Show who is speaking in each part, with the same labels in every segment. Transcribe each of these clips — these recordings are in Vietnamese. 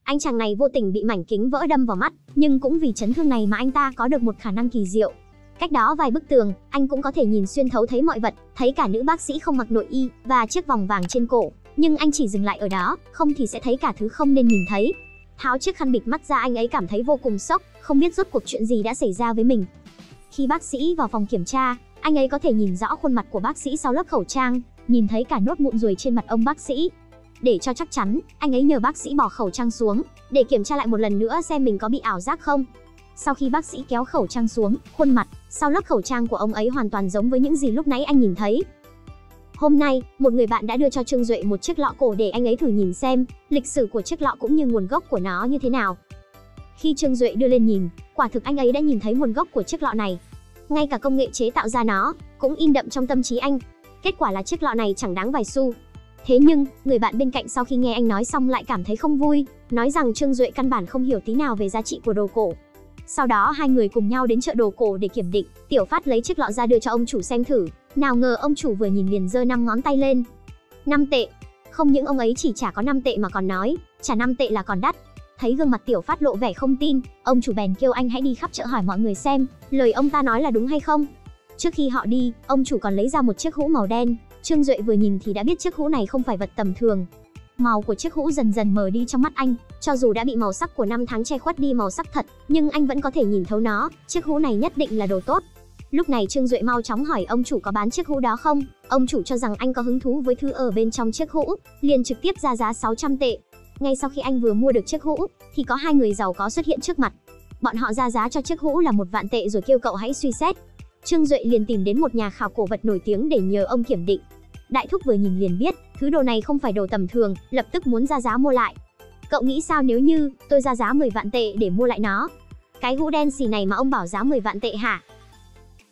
Speaker 1: Anh chàng này vô tình bị mảnh kính vỡ đâm vào mắt, nhưng cũng vì chấn thương này mà anh ta có được một khả năng kỳ diệu. Cách đó vài bức tường, anh cũng có thể nhìn xuyên thấu thấy mọi vật, thấy cả nữ bác sĩ không mặc nội y và chiếc vòng vàng trên cổ, nhưng anh chỉ dừng lại ở đó, không thì sẽ thấy cả thứ không nên nhìn thấy. Tháo chiếc khăn bịt mắt ra, anh ấy cảm thấy vô cùng sốc, không biết rốt cuộc chuyện gì đã xảy ra với mình. Khi bác sĩ vào phòng kiểm tra, anh ấy có thể nhìn rõ khuôn mặt của bác sĩ sau lớp khẩu trang, nhìn thấy cả nốt mụn ruồi trên mặt ông bác sĩ. Để cho chắc chắn, anh ấy nhờ bác sĩ bỏ khẩu trang xuống, để kiểm tra lại một lần nữa xem mình có bị ảo giác không. Sau khi bác sĩ kéo khẩu trang xuống, khuôn mặt sau lớp khẩu trang của ông ấy hoàn toàn giống với những gì lúc nãy anh nhìn thấy. Hôm nay, một người bạn đã đưa cho Trương Duệ một chiếc lọ cổ để anh ấy thử nhìn xem lịch sử của chiếc lọ cũng như nguồn gốc của nó như thế nào. Khi Trương Duệ đưa lên nhìn, quả thực anh ấy đã nhìn thấy nguồn gốc của chiếc lọ này. Ngay cả công nghệ chế tạo ra nó cũng in đậm trong tâm trí anh. Kết quả là chiếc lọ này chẳng đáng vài xu. Thế nhưng, người bạn bên cạnh sau khi nghe anh nói xong lại cảm thấy không vui, nói rằng Trương Duệ căn bản không hiểu tí nào về giá trị của đồ cổ. Sau đó hai người cùng nhau đến chợ đồ cổ để kiểm định. Tiểu Phát lấy chiếc lọ ra đưa cho ông chủ xem thử. Nào ngờ ông chủ vừa nhìn liền giơ 5 ngón tay lên. 5 tệ. Không những ông ấy chỉ trả có 5 tệ mà còn nói, trả 5 tệ là còn đắt. Thấy gương mặt Tiểu Phát lộ vẻ không tin, ông chủ bèn kêu anh hãy đi khắp chợ hỏi mọi người xem, lời ông ta nói là đúng hay không. Trước khi họ đi, ông chủ còn lấy ra một chiếc hũ màu đen. Trương Duệ vừa nhìn thì đã biết chiếc hũ này không phải vật tầm thường. Màu của chiếc hũ dần dần mờ đi trong mắt anh, cho dù đã bị màu sắc của năm tháng che khuất đi màu sắc thật, nhưng anh vẫn có thể nhìn thấu nó, chiếc hũ này nhất định là đồ tốt. Lúc này Trương Duệ mau chóng hỏi ông chủ có bán chiếc hũ đó không. Ông chủ cho rằng anh có hứng thú với thứ ở bên trong chiếc hũ, liền trực tiếp ra giá 600 tệ. Ngay sau khi anh vừa mua được chiếc hũ, thì có hai người giàu có xuất hiện trước mặt. Bọn họ ra giá cho chiếc hũ là 1 vạn tệ rồi kêu cậu hãy suy xét. Trương Duệ liền tìm đến một nhà khảo cổ vật nổi tiếng để nhờ ông kiểm định. Đại thúc vừa nhìn liền biết, thứ đồ này không phải đồ tầm thường, lập tức muốn ra giá mua lại. Cậu nghĩ sao nếu như tôi ra giá 10 vạn tệ để mua lại nó? Cái hũ đen xì này mà ông bảo giá 10 vạn tệ hả?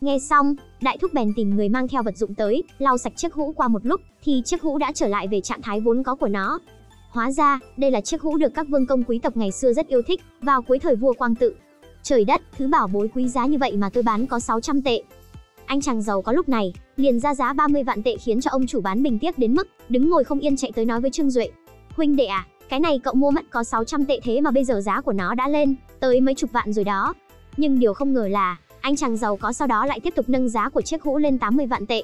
Speaker 1: Nghe xong, đại thúc bèn tìm người mang theo vật dụng tới, lau sạch chiếc hũ. Qua một lúc, thì chiếc hũ đã trở lại về trạng thái vốn có của nó. Hóa ra, đây là chiếc hũ được các vương công quý tộc ngày xưa rất yêu thích, vào cuối thời vua Quang Tự. Trời đất, thứ bảo bối quý giá như vậy mà tôi bán có 600 tệ. Anh chàng giàu có lúc này liền ra giá 30 vạn tệ khiến cho ông chủ bán bình tiếc đến mức đứng ngồi không yên chạy tới nói với Trương Duệ. Huynh đệ à, cái này cậu mua mất có 600 tệ thế mà bây giờ giá của nó đã lên tới mấy chục vạn rồi đó. Nhưng điều không ngờ là anh chàng giàu có sau đó lại tiếp tục nâng giá của chiếc hũ lên 80 vạn tệ.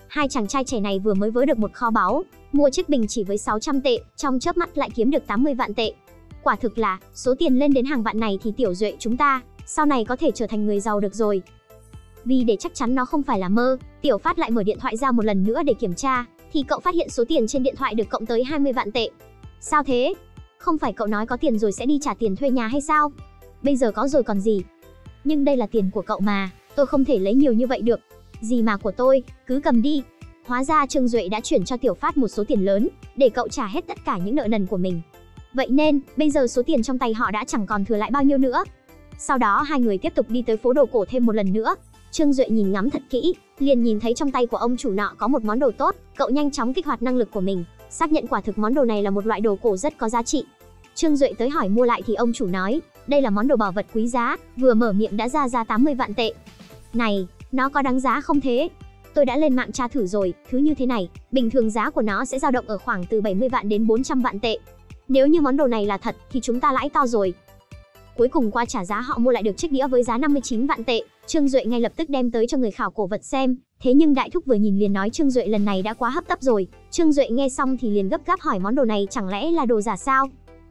Speaker 1: Hai chàng trai trẻ này vừa mới vớ được một kho báu, mua chiếc bình chỉ với 600 tệ, trong chớp mắt lại kiếm được 80 vạn tệ. Quả thực là số tiền lên đến hàng vạn này thì Tiểu Duệ chúng ta sau này có thể trở thành người giàu được rồi. Vì để chắc chắn nó không phải là mơ, Tiểu Phát lại mở điện thoại ra một lần nữa để kiểm tra, thì cậu phát hiện số tiền trên điện thoại được cộng tới 20 vạn tệ. Sao thế? Không phải cậu nói có tiền rồi sẽ đi trả tiền thuê nhà hay sao? Bây giờ có rồi còn gì? Nhưng đây là tiền của cậu mà, tôi không thể lấy nhiều như vậy được. Gì mà của tôi, cứ cầm đi. Hóa ra Trương Duệ đã chuyển cho Tiểu Phát một số tiền lớn, để cậu trả hết tất cả những nợ nần của mình. Vậy nên, bây giờ số tiền trong tay họ đã chẳng còn thừa lại bao nhiêu nữa. Sau đó hai người tiếp tục đi tới phố đồ cổ thêm một lần nữa. Trương Duệ nhìn ngắm thật kỹ, liền nhìn thấy trong tay của ông chủ nọ có một món đồ tốt, cậu nhanh chóng kích hoạt năng lực của mình, xác nhận quả thực món đồ này là một loại đồ cổ rất có giá trị. Trương Duệ tới hỏi mua lại thì ông chủ nói, đây là món đồ bảo vật quý giá, vừa mở miệng đã ra giá 80 vạn tệ. Này, nó có đáng giá không thế? Tôi đã lên mạng tra thử rồi, thứ như thế này, bình thường giá của nó sẽ dao động ở khoảng từ 70 vạn đến 400 vạn tệ. Nếu như món đồ này là thật thì chúng ta lãi to rồi. Cuối cùng qua trả giá họ mua lại được chiếc đĩa với giá 59 vạn tệ. Trương Duệ ngay lập tức đem tới cho người khảo cổ vật xem. Thế nhưng đại thúc vừa nhìn liền nói Trương Duệ lần này đã quá hấp tấp rồi. Trương Duệ nghe xong thì liền gấp gáp hỏi món đồ này chẳng lẽ là đồ giả sao?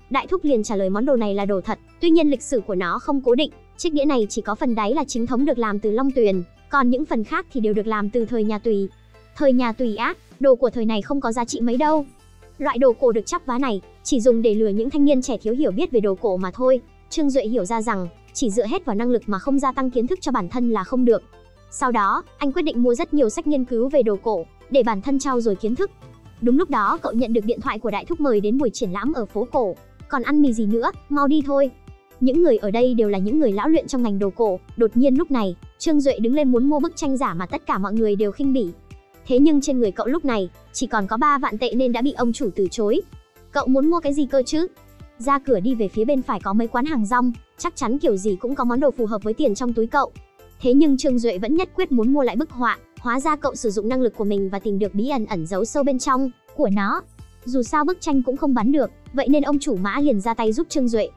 Speaker 1: Đại thúc liền trả lời món đồ này là đồ thật, tuy nhiên lịch sử của nó không cố định. Chiếc đĩa này chỉ có phần đáy là chính thống được làm từ long tuyền, còn những phần khác thì đều được làm từ thời nhà Tùy. Thời nhà Tùy á, đồ của thời này không có giá trị mấy đâu. Loại đồ cổ được chắp vá này chỉ dùng để lừa những thanh niên trẻ thiếu hiểu biết về đồ cổ mà thôi. Trương Duệ hiểu ra rằng chỉ dựa hết vào năng lực mà không gia tăng kiến thức cho bản thân là không được. Sau đó, anh quyết định mua rất nhiều sách nghiên cứu về đồ cổ để bản thân trau dồi kiến thức. Đúng lúc đó cậu nhận được điện thoại của đại thúc mời đến buổi triển lãm ở phố cổ. Còn ăn mì gì nữa, mau đi thôi. Những người ở đây đều là những người lão luyện trong ngành đồ cổ. Đột nhiên lúc này, Trương Duệ đứng lên muốn mua bức tranh giả mà tất cả mọi người đều khinh bỉ. Thế nhưng trên người cậu lúc này chỉ còn có 3 vạn tệ nên đã bị ông chủ từ chối. Cậu muốn mua cái gì cơ chứ? Ra cửa đi về phía bên phải có mấy quán hàng rong, chắc chắn kiểu gì cũng có món đồ phù hợp với tiền trong túi cậu. Thế nhưng Trương Duệ vẫn nhất quyết muốn mua lại bức họa. Hóa ra cậu sử dụng năng lực của mình và tìm được bí ẩn ẩn giấu sâu bên trong của nó. Dù sao bức tranh cũng không bán được, vậy nên ông chủ Mã liền ra tay giúp Trương Duệ.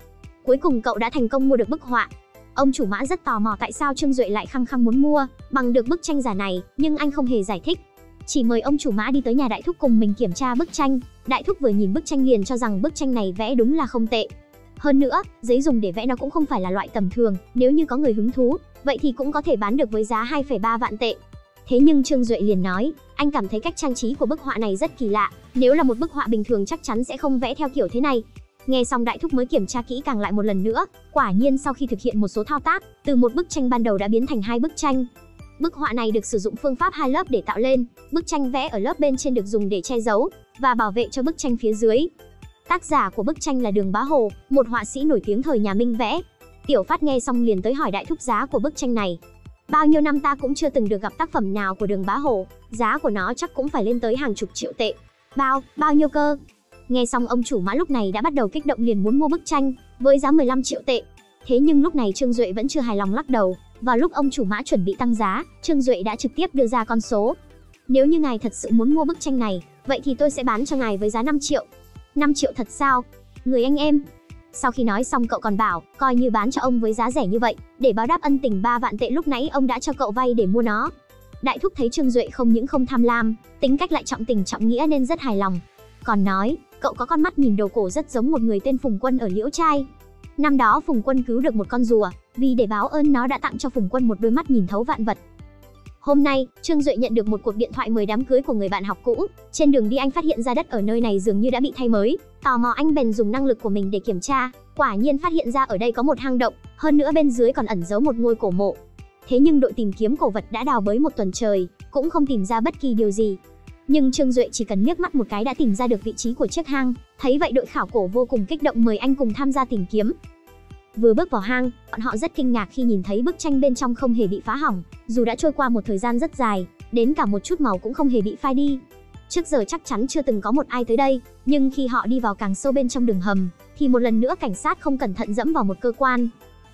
Speaker 1: Cuối cùng cậu đã thành công mua được bức họa. Ông chủ Mã rất tò mò tại sao Trương Duệ lại khăng khăng muốn mua bằng được bức tranh giả này, nhưng anh không hề giải thích. Chỉ mời ông chủ Mã đi tới nhà đại thúc cùng mình kiểm tra bức tranh. Đại thúc vừa nhìn bức tranh liền cho rằng bức tranh này vẽ đúng là không tệ. Hơn nữa, giấy dùng để vẽ nó cũng không phải là loại tầm thường, nếu như có người hứng thú, vậy thì cũng có thể bán được với giá 2,3 vạn tệ. Thế nhưng Trương Duệ liền nói, anh cảm thấy cách trang trí của bức họa này rất kỳ lạ, nếu là một bức họa bình thường chắc chắn sẽ không vẽ theo kiểu thế này. Nghe xong đại thúc mới kiểm tra kỹ càng lại một lần nữa, quả nhiên sau khi thực hiện một số thao tác, từ một bức tranh ban đầu đã biến thành 2 bức tranh. Bức họa này được sử dụng phương pháp 2 lớp để tạo lên, bức tranh vẽ ở lớp bên trên được dùng để che giấu và bảo vệ cho bức tranh phía dưới. Tác giả của bức tranh là Đường Bá Hồ, một họa sĩ nổi tiếng thời nhà Minh vẽ. Tiểu Phát nghe xong liền tới hỏi đại thúc giá của bức tranh này. Bao nhiêu năm ta cũng chưa từng được gặp tác phẩm nào của Đường Bá Hồ, giá của nó chắc cũng phải lên tới hàng chục triệu tệ. Bao nhiêu cơ? Nghe xong ông chủ Mã lúc này đã bắt đầu kích động liền muốn mua bức tranh với giá 15 triệu tệ. Thế nhưng lúc này Trương Duệ vẫn chưa hài lòng lắc đầu. Vào lúc ông chủ Mã chuẩn bị tăng giá, Trương Duệ đã trực tiếp đưa ra con số. Nếu như ngài thật sự muốn mua bức tranh này, vậy thì tôi sẽ bán cho ngài với giá 5 triệu. 5 triệu thật sao? Người anh em. Sau khi nói xong cậu còn bảo, coi như bán cho ông với giá rẻ như vậy, để báo đáp ân tình 3 vạn tệ lúc nãy ông đã cho cậu vay để mua nó. Đại thúc thấy Trương Duệ không những không tham lam, tính cách lại trọng tình trọng nghĩa nên rất hài lòng. Còn nói, cậu có con mắt nhìn đồ cổ rất giống một người tên Phùng Quân ở Liễu Trai. Năm đó Phùng Quân cứu được một con rùa, vì để báo ơn nó đã tặng cho Phùng Quân một đôi mắt nhìn thấu vạn vật. Hôm nay, Trương Duệ nhận được một cuộc điện thoại mời đám cưới của người bạn học cũ. Trên đường đi anh phát hiện ra đất ở nơi này dường như đã bị thay mới. Tò mò anh bèn dùng năng lực của mình để kiểm tra. Quả nhiên phát hiện ra ở đây có một hang động, hơn nữa bên dưới còn ẩn giấu một ngôi cổ mộ. Thế nhưng đội tìm kiếm cổ vật đã đào bới một tuần trời, cũng không tìm ra bất kỳ điều gì. Nhưng Trương Duệ chỉ cần liếc mắt một cái đã tìm ra được vị trí của chiếc hang. Thấy vậy đội khảo cổ vô cùng kích động mời anh cùng tham gia tìm kiếm. Vừa bước vào hang, bọn họ rất kinh ngạc khi nhìn thấy bức tranh bên trong không hề bị phá hỏng, dù đã trôi qua một thời gian rất dài, đến cả một chút màu cũng không hề bị phai đi. Trước giờ chắc chắn chưa từng có một ai tới đây, nhưng khi họ đi vào càng sâu bên trong đường hầm, thì một lần nữa cảnh sát không cẩn thận dẫm vào một cơ quan.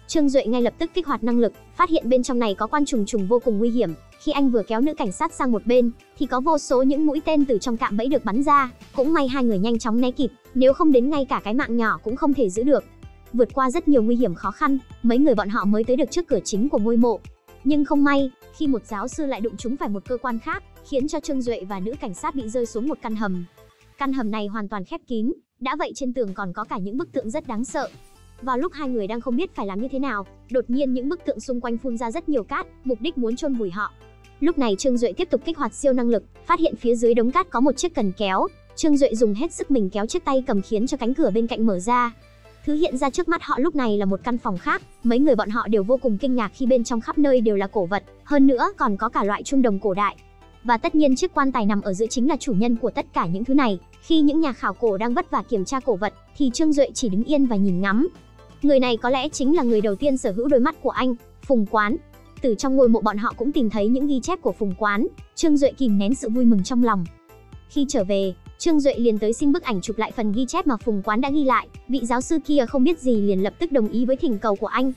Speaker 1: Trương Duệ ngay lập tức kích hoạt năng lực, phát hiện bên trong này có quan trùng trùng vô cùng nguy hiểm. Khi anh vừa kéo nữ cảnh sát sang một bên, thì có vô số những mũi tên từ trong cạm bẫy được bắn ra. Cũng may hai người nhanh chóng né kịp, nếu không đến ngay cả cái mạng nhỏ cũng không thể giữ được. Vượt qua rất nhiều nguy hiểm khó khăn, mấy người bọn họ mới tới được trước cửa chính của ngôi mộ. Nhưng không may, khi một giáo sư lại đụng trúng phải một cơ quan khác, khiến cho Trương Duệ và nữ cảnh sát bị rơi xuống một căn hầm. Căn hầm này hoàn toàn khép kín, đã vậy trên tường còn có cả những bức tượng rất đáng sợ. Vào lúc hai người đang không biết phải làm như thế nào, đột nhiên những bức tượng xung quanh phun ra rất nhiều cát, mục đích muốn chôn vùi họ. Lúc này Trương Duệ tiếp tục kích hoạt siêu năng lực, phát hiện phía dưới đống cát có một chiếc cần kéo. Trương Duệ dùng hết sức mình kéo chiếc tay cầm khiến cho cánh cửa bên cạnh mở ra. Thứ hiện ra trước mắt họ lúc này là một căn phòng khác. Mấy người bọn họ đều vô cùng kinh ngạc khi bên trong khắp nơi đều là cổ vật, hơn nữa còn có cả loại chuông đồng cổ đại. Và tất nhiên chiếc quan tài nằm ở giữa chính là chủ nhân của tất cả những thứ này. Khi những nhà khảo cổ đang vất vả kiểm tra cổ vật, thì Trương Duệ chỉ đứng yên và nhìn ngắm. Người này có lẽ chính là người đầu tiên sở hữu đôi mắt của anh, Phùng Quán. Từ trong ngôi mộ bọn họ cũng tìm thấy những ghi chép của Phùng Quán. Trương Duệ kìm nén sự vui mừng trong lòng. Khi trở về, Trương Duệ liền tới xin bức ảnh chụp lại phần ghi chép mà Phùng Quán đã ghi lại. Vị giáo sư kia không biết gì liền lập tức đồng ý với thỉnh cầu của anh.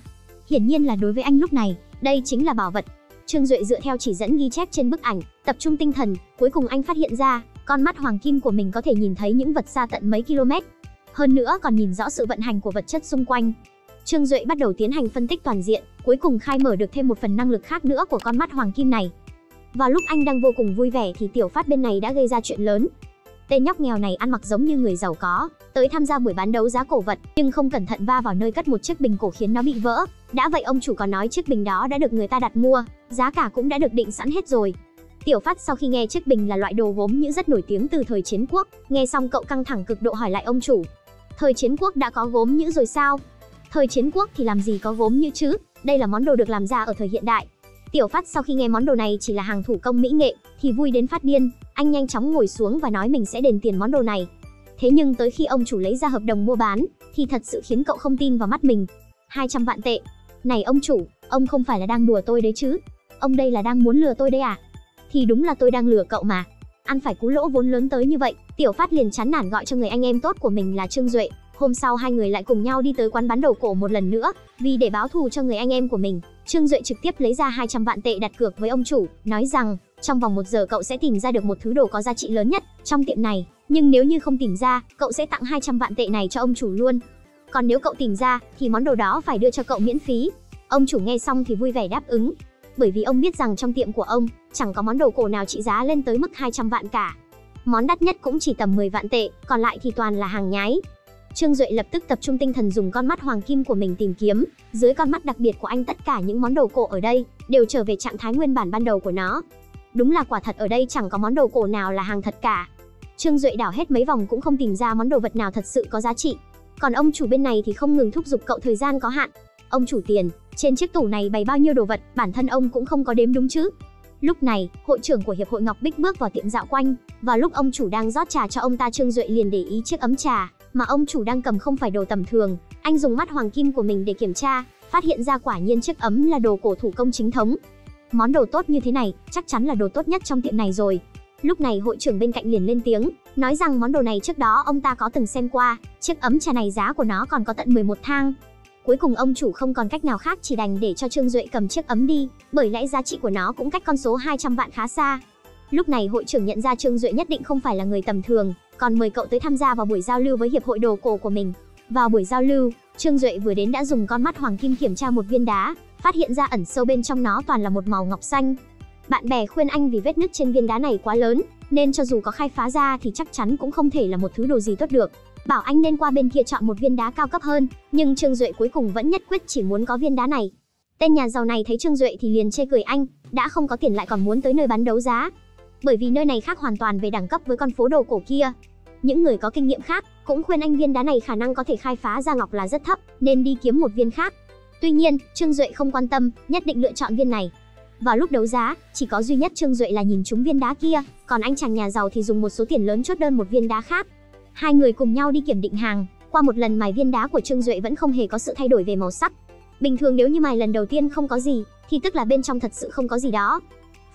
Speaker 1: Hiển nhiên là đối với anh lúc này, đây chính là bảo vật. Trương Duệ dựa theo chỉ dẫn ghi chép trên bức ảnh, tập trung tinh thần, cuối cùng anh phát hiện ra, con mắt hoàng kim của mình có thể nhìn thấy những vật xa tận mấy km. Hơn nữa còn nhìn rõ sự vận hành của vật chất xung quanh. Trương Duệ bắt đầu tiến hành phân tích toàn diện, cuối cùng khai mở được thêm một phần năng lực khác nữa của con mắt hoàng kim này. Vào lúc anh đang vô cùng vui vẻ thì Tiểu Phát bên này đã gây ra chuyện lớn. Tên nhóc nghèo này ăn mặc giống như người giàu có, tới tham gia buổi bán đấu giá cổ vật, nhưng không cẩn thận va vào nơi cất một chiếc bình cổ khiến nó bị vỡ. Đã vậy ông chủ còn nói chiếc bình đó đã được người ta đặt mua, giá cả cũng đã được định sẵn hết rồi. Tiểu Phát sau khi nghe chiếc bình là loại đồ gốm nhữ rất nổi tiếng từ thời Chiến Quốc, nghe xong cậu căng thẳng cực độ hỏi lại ông chủ. Thời Chiến Quốc đã có gốm nhữ rồi sao? Thời Chiến Quốc thì làm gì có gốm nhữ chứ, đây là món đồ được làm ra ở thời hiện đại. Tiểu Phát sau khi nghe món đồ này chỉ là hàng thủ công mỹ nghệ thì vui đến phát điên, anh nhanh chóng ngồi xuống và nói mình sẽ đền tiền món đồ này. Thế nhưng tới khi ông chủ lấy ra hợp đồng mua bán thì thật sự khiến cậu không tin vào mắt mình. 200 vạn tệ. Này ông chủ, ông không phải là đang đùa tôi đấy chứ? Ông đây là đang muốn lừa tôi đấy à? Thì đúng là tôi đang lừa cậu mà. Ăn phải cú lỗ vốn lớn tới như vậy, Tiểu Phát liền chán nản gọi cho người anh em tốt của mình là Trương Duệ. Hôm sau hai người lại cùng nhau đi tới quán bán đồ cổ một lần nữa, vì để báo thù cho người anh em của mình. Trương Duệ trực tiếp lấy ra 200 vạn tệ đặt cược với ông chủ, nói rằng trong vòng 1 giờ cậu sẽ tìm ra được một thứ đồ có giá trị lớn nhất trong tiệm này, nhưng nếu như không tìm ra, cậu sẽ tặng 200 vạn tệ này cho ông chủ luôn. Còn nếu cậu tìm ra thì món đồ đó phải đưa cho cậu miễn phí. Ông chủ nghe xong thì vui vẻ đáp ứng, bởi vì ông biết rằng trong tiệm của ông chẳng có món đồ cổ nào trị giá lên tới mức 200 vạn cả. Món đắt nhất cũng chỉ tầm 10 vạn tệ, còn lại thì toàn là hàng nhái. Trương Duệ lập tức tập trung tinh thần dùng con mắt hoàng kim của mình tìm kiếm. Dưới con mắt đặc biệt của anh, tất cả những món đồ cổ ở đây đều trở về trạng thái nguyên bản ban đầu của nó. Đúng là quả thật ở đây chẳng có món đồ cổ nào là hàng thật cả. Trương Duệ đảo hết mấy vòng cũng không tìm ra món đồ vật nào thật sự có giá trị. Còn ông chủ bên này thì không ngừng thúc giục cậu, thời gian có hạn. Ông chủ tiền, trên chiếc tủ này bày bao nhiêu đồ vật, bản thân ông cũng không có đếm đúng chứ. Lúc này, hội trưởng của Hiệp hội Ngọc Bích bước vào tiệm dạo quanh. Vào lúc ông chủ đang rót trà cho ông ta, Trương Duệ liền để ý chiếc ấm trà mà ông chủ đang cầm không phải đồ tầm thường. Anh dùng mắt hoàng kim của mình để kiểm tra, phát hiện ra quả nhiên chiếc ấm là đồ cổ thủ công chính thống. Món đồ tốt như thế này, chắc chắn là đồ tốt nhất trong tiệm này rồi. Lúc này hội trưởng bên cạnh liền lên tiếng, nói rằng món đồ này trước đó ông ta có từng xem qua, chiếc ấm trà này giá của nó còn có tận 11 thang. Cuối cùng ông chủ không còn cách nào khác, chỉ đành để cho Trương Duệ cầm chiếc ấm đi, bởi lẽ giá trị của nó cũng cách con số 200 vạn khá xa. Lúc này hội trưởng nhận ra Trương Duệ nhất định không phải là người tầm thường, còn mời cậu tới tham gia vào buổi giao lưu với Hiệp hội Đồ Cổ của mình. Vào buổi giao lưu, Trương Duệ vừa đến đã dùng con mắt hoàng kim kiểm tra một viên đá, phát hiện ra ẩn sâu bên trong nó toàn là một màu ngọc xanh. Bạn bè khuyên anh vì vết nứt trên viên đá này quá lớn, nên cho dù có khai phá ra thì chắc chắn cũng không thể là một thứ đồ gì tốt được. Bảo anh nên qua bên kia chọn một viên đá cao cấp hơn, nhưng Trương Duệ cuối cùng vẫn nhất quyết chỉ muốn có viên đá này. Tên nhà giàu này thấy Trương Duệ thì liền chê cười anh, đã không có tiền lại còn muốn tới nơi bán đấu giá. Bởi vì nơi này khác hoàn toàn về đẳng cấp với con phố đồ cổ kia. Những người có kinh nghiệm khác cũng khuyên anh viên đá này khả năng có thể khai phá ra ngọc là rất thấp, nên đi kiếm một viên khác. Tuy nhiên, Trương Duệ không quan tâm, nhất định lựa chọn viên này. Vào lúc đấu giá, chỉ có duy nhất Trương Duệ là nhìn trúng viên đá kia, còn anh chàng nhà giàu thì dùng một số tiền lớn chốt đơn một viên đá khác. Hai người cùng nhau đi kiểm định hàng, qua một lần mài viên đá của Trương Duệ vẫn không hề có sự thay đổi về màu sắc. Bình thường nếu như mài lần đầu tiên không có gì, thì tức là bên trong thật sự không có gì đó.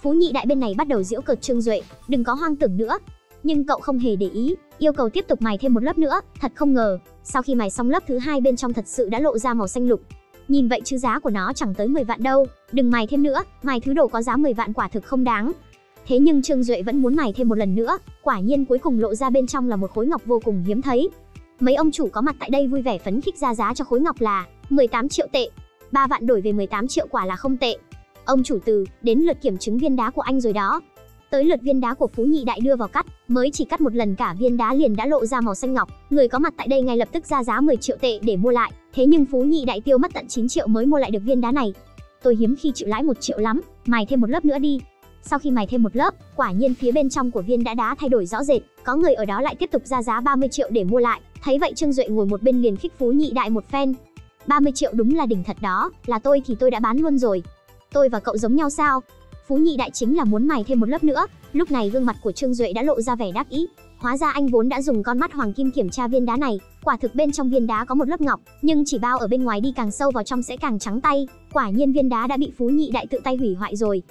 Speaker 1: Phú nhị đại bên này bắt đầu giễu cợt Trương Duệ, đừng có hoang tưởng nữa. Nhưng cậu không hề để ý, yêu cầu tiếp tục mài thêm một lớp nữa. Thật không ngờ, sau khi mài xong lớp thứ hai, bên trong thật sự đã lộ ra màu xanh lục. Nhìn vậy chứ giá của nó chẳng tới 10 vạn đâu, đừng mài thêm nữa, mài thứ đồ có giá 10 vạn quả thực không đáng. Thế nhưng Trương Duệ vẫn muốn mài thêm một lần nữa, quả nhiên cuối cùng lộ ra bên trong là một khối ngọc vô cùng hiếm thấy. Mấy ông chủ có mặt tại đây vui vẻ phấn khích ra giá cho khối ngọc là 18 triệu tệ. 3 vạn đổi về 18 triệu quả là không tệ. Ông chủ Từ, đến lượt kiểm chứng viên đá của anh rồi đó. Tới lượt viên đá của Phú nhị đại đưa vào cắt, mới chỉ cắt một lần cả viên đá liền đã lộ ra màu xanh ngọc. Người có mặt tại đây ngay lập tức ra giá 10 triệu tệ để mua lại. Thế nhưng Phú nhị đại tiêu mất tận 9 triệu mới mua lại được viên đá này. Tôi hiếm khi chịu lãi 1 triệu lắm, mài thêm một lớp nữa đi. Sau khi mài thêm một lớp, quả nhiên phía bên trong của viên đá thay đổi rõ rệt, có người ở đó lại tiếp tục ra giá 30 triệu để mua lại. Thấy vậy Trương Duệ ngồi một bên liền khích Phú nhị đại một phen. 30 triệu đúng là đỉnh thật đó, là tôi thì tôi đã bán luôn rồi. Tôi và cậu giống nhau sao? Phú nhị đại chính là muốn mài thêm một lớp nữa. Lúc này gương mặt của Trương Duệ đã lộ ra vẻ đắc ý. Hóa ra anh vốn đã dùng con mắt hoàng kim kiểm tra viên đá này, quả thực bên trong viên đá có một lớp ngọc, nhưng chỉ bao ở bên ngoài, đi càng sâu vào trong sẽ càng trắng tay. Quả nhiên viên đá đã bị Phú nhị đại tự tay hủy hoại rồi.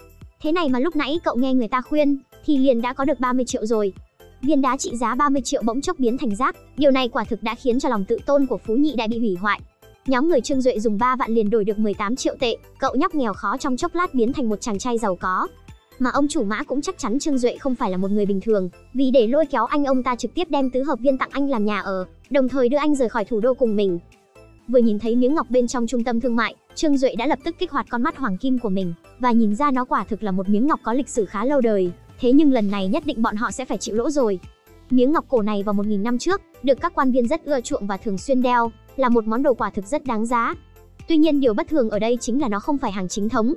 Speaker 1: Thế này mà lúc nãy cậu nghe người ta khuyên thì liền đã có được 30 triệu rồi. Viên đá trị giá 30 triệu bỗng chốc biến thành rác, điều này quả thực đã khiến cho lòng tự tôn của Phú nhị đại bị hủy hoại. Nhóm người Trương Duệ dùng 3 vạn liền đổi được 18 triệu tệ, cậu nhóc nghèo khó trong chốc lát biến thành một chàng trai giàu có. Mà ông chủ Mã cũng chắc chắn Trương Duệ không phải là một người bình thường, vì để lôi kéo anh, ông ta trực tiếp đem tứ hợp viên tặng anh làm nhà ở, đồng thời đưa anh rời khỏi thủ đô cùng mình. Vừa nhìn thấy miếng ngọc bên trong trung tâm thương mại, Trương Duệ đã lập tức kích hoạt con mắt hoàng kim của mình, và nhìn ra nó quả thực là một miếng ngọc có lịch sử khá lâu đời. Thế nhưng lần này nhất định bọn họ sẽ phải chịu lỗ rồi. Miếng ngọc cổ này vào 1000 năm trước, được các quan viên rất ưa chuộng và thường xuyên đeo, là một món đồ quả thực rất đáng giá. Tuy nhiên điều bất thường ở đây chính là nó không phải hàng chính thống.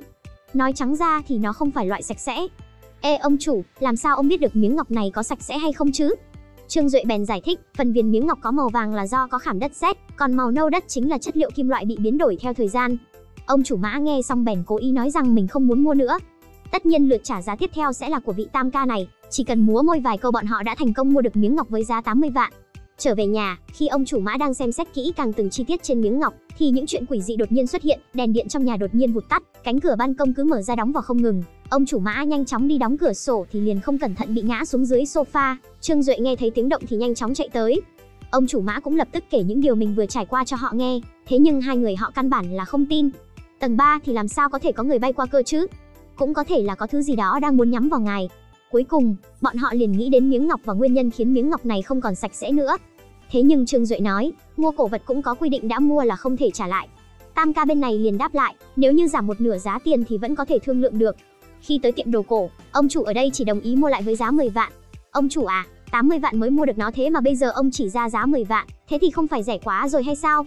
Speaker 1: Nói trắng ra thì nó không phải loại sạch sẽ. Ê ông chủ, làm sao ông biết được miếng ngọc này có sạch sẽ hay không chứ? Trương Duệ bèn giải thích, phần viền miếng ngọc có màu vàng là do có khảm đất sét, còn màu nâu đất chính là chất liệu kim loại bị biến đổi theo thời gian. Ông chủ Mã nghe xong bèn cố ý nói rằng mình không muốn mua nữa. Tất nhiên lượt trả giá tiếp theo sẽ là của vị tam ca này, chỉ cần múa môi vài câu bọn họ đã thành công mua được miếng ngọc với giá 80 vạn. Trở về nhà, khi ông chủ Mã đang xem xét kỹ càng từng chi tiết trên miếng ngọc, thì những chuyện quỷ dị đột nhiên xuất hiện, đèn điện trong nhà đột nhiên vụt tắt, cánh cửa ban công cứ mở ra đóng vào không ngừng. Ông chủ Mã nhanh chóng đi đóng cửa sổ thì liền không cẩn thận bị ngã xuống dưới sofa. Trương Duệ nghe thấy tiếng động thì nhanh chóng chạy tới. Ông chủ Mã cũng lập tức kể những điều mình vừa trải qua cho họ nghe, thế nhưng hai người họ căn bản là không tin. Tầng 3 thì làm sao có thể có người bay qua cơ chứ? Cũng có thể là có thứ gì đó đang muốn nhắm vào ngài. Cuối cùng, bọn họ liền nghĩ đến miếng ngọc và nguyên nhân khiến miếng ngọc này không còn sạch sẽ nữa. Thế nhưng Trương Duệ nói, mua cổ vật cũng có quy định đã mua là không thể trả lại. Tam ca bên này liền đáp lại, nếu như giảm một nửa giá tiền thì vẫn có thể thương lượng được. Khi tới tiệm đồ cổ, ông chủ ở đây chỉ đồng ý mua lại với giá 10 vạn. Ông chủ à, 80 vạn mới mua được nó thế mà bây giờ ông chỉ ra giá 10 vạn, thế thì không phải rẻ quá rồi hay sao?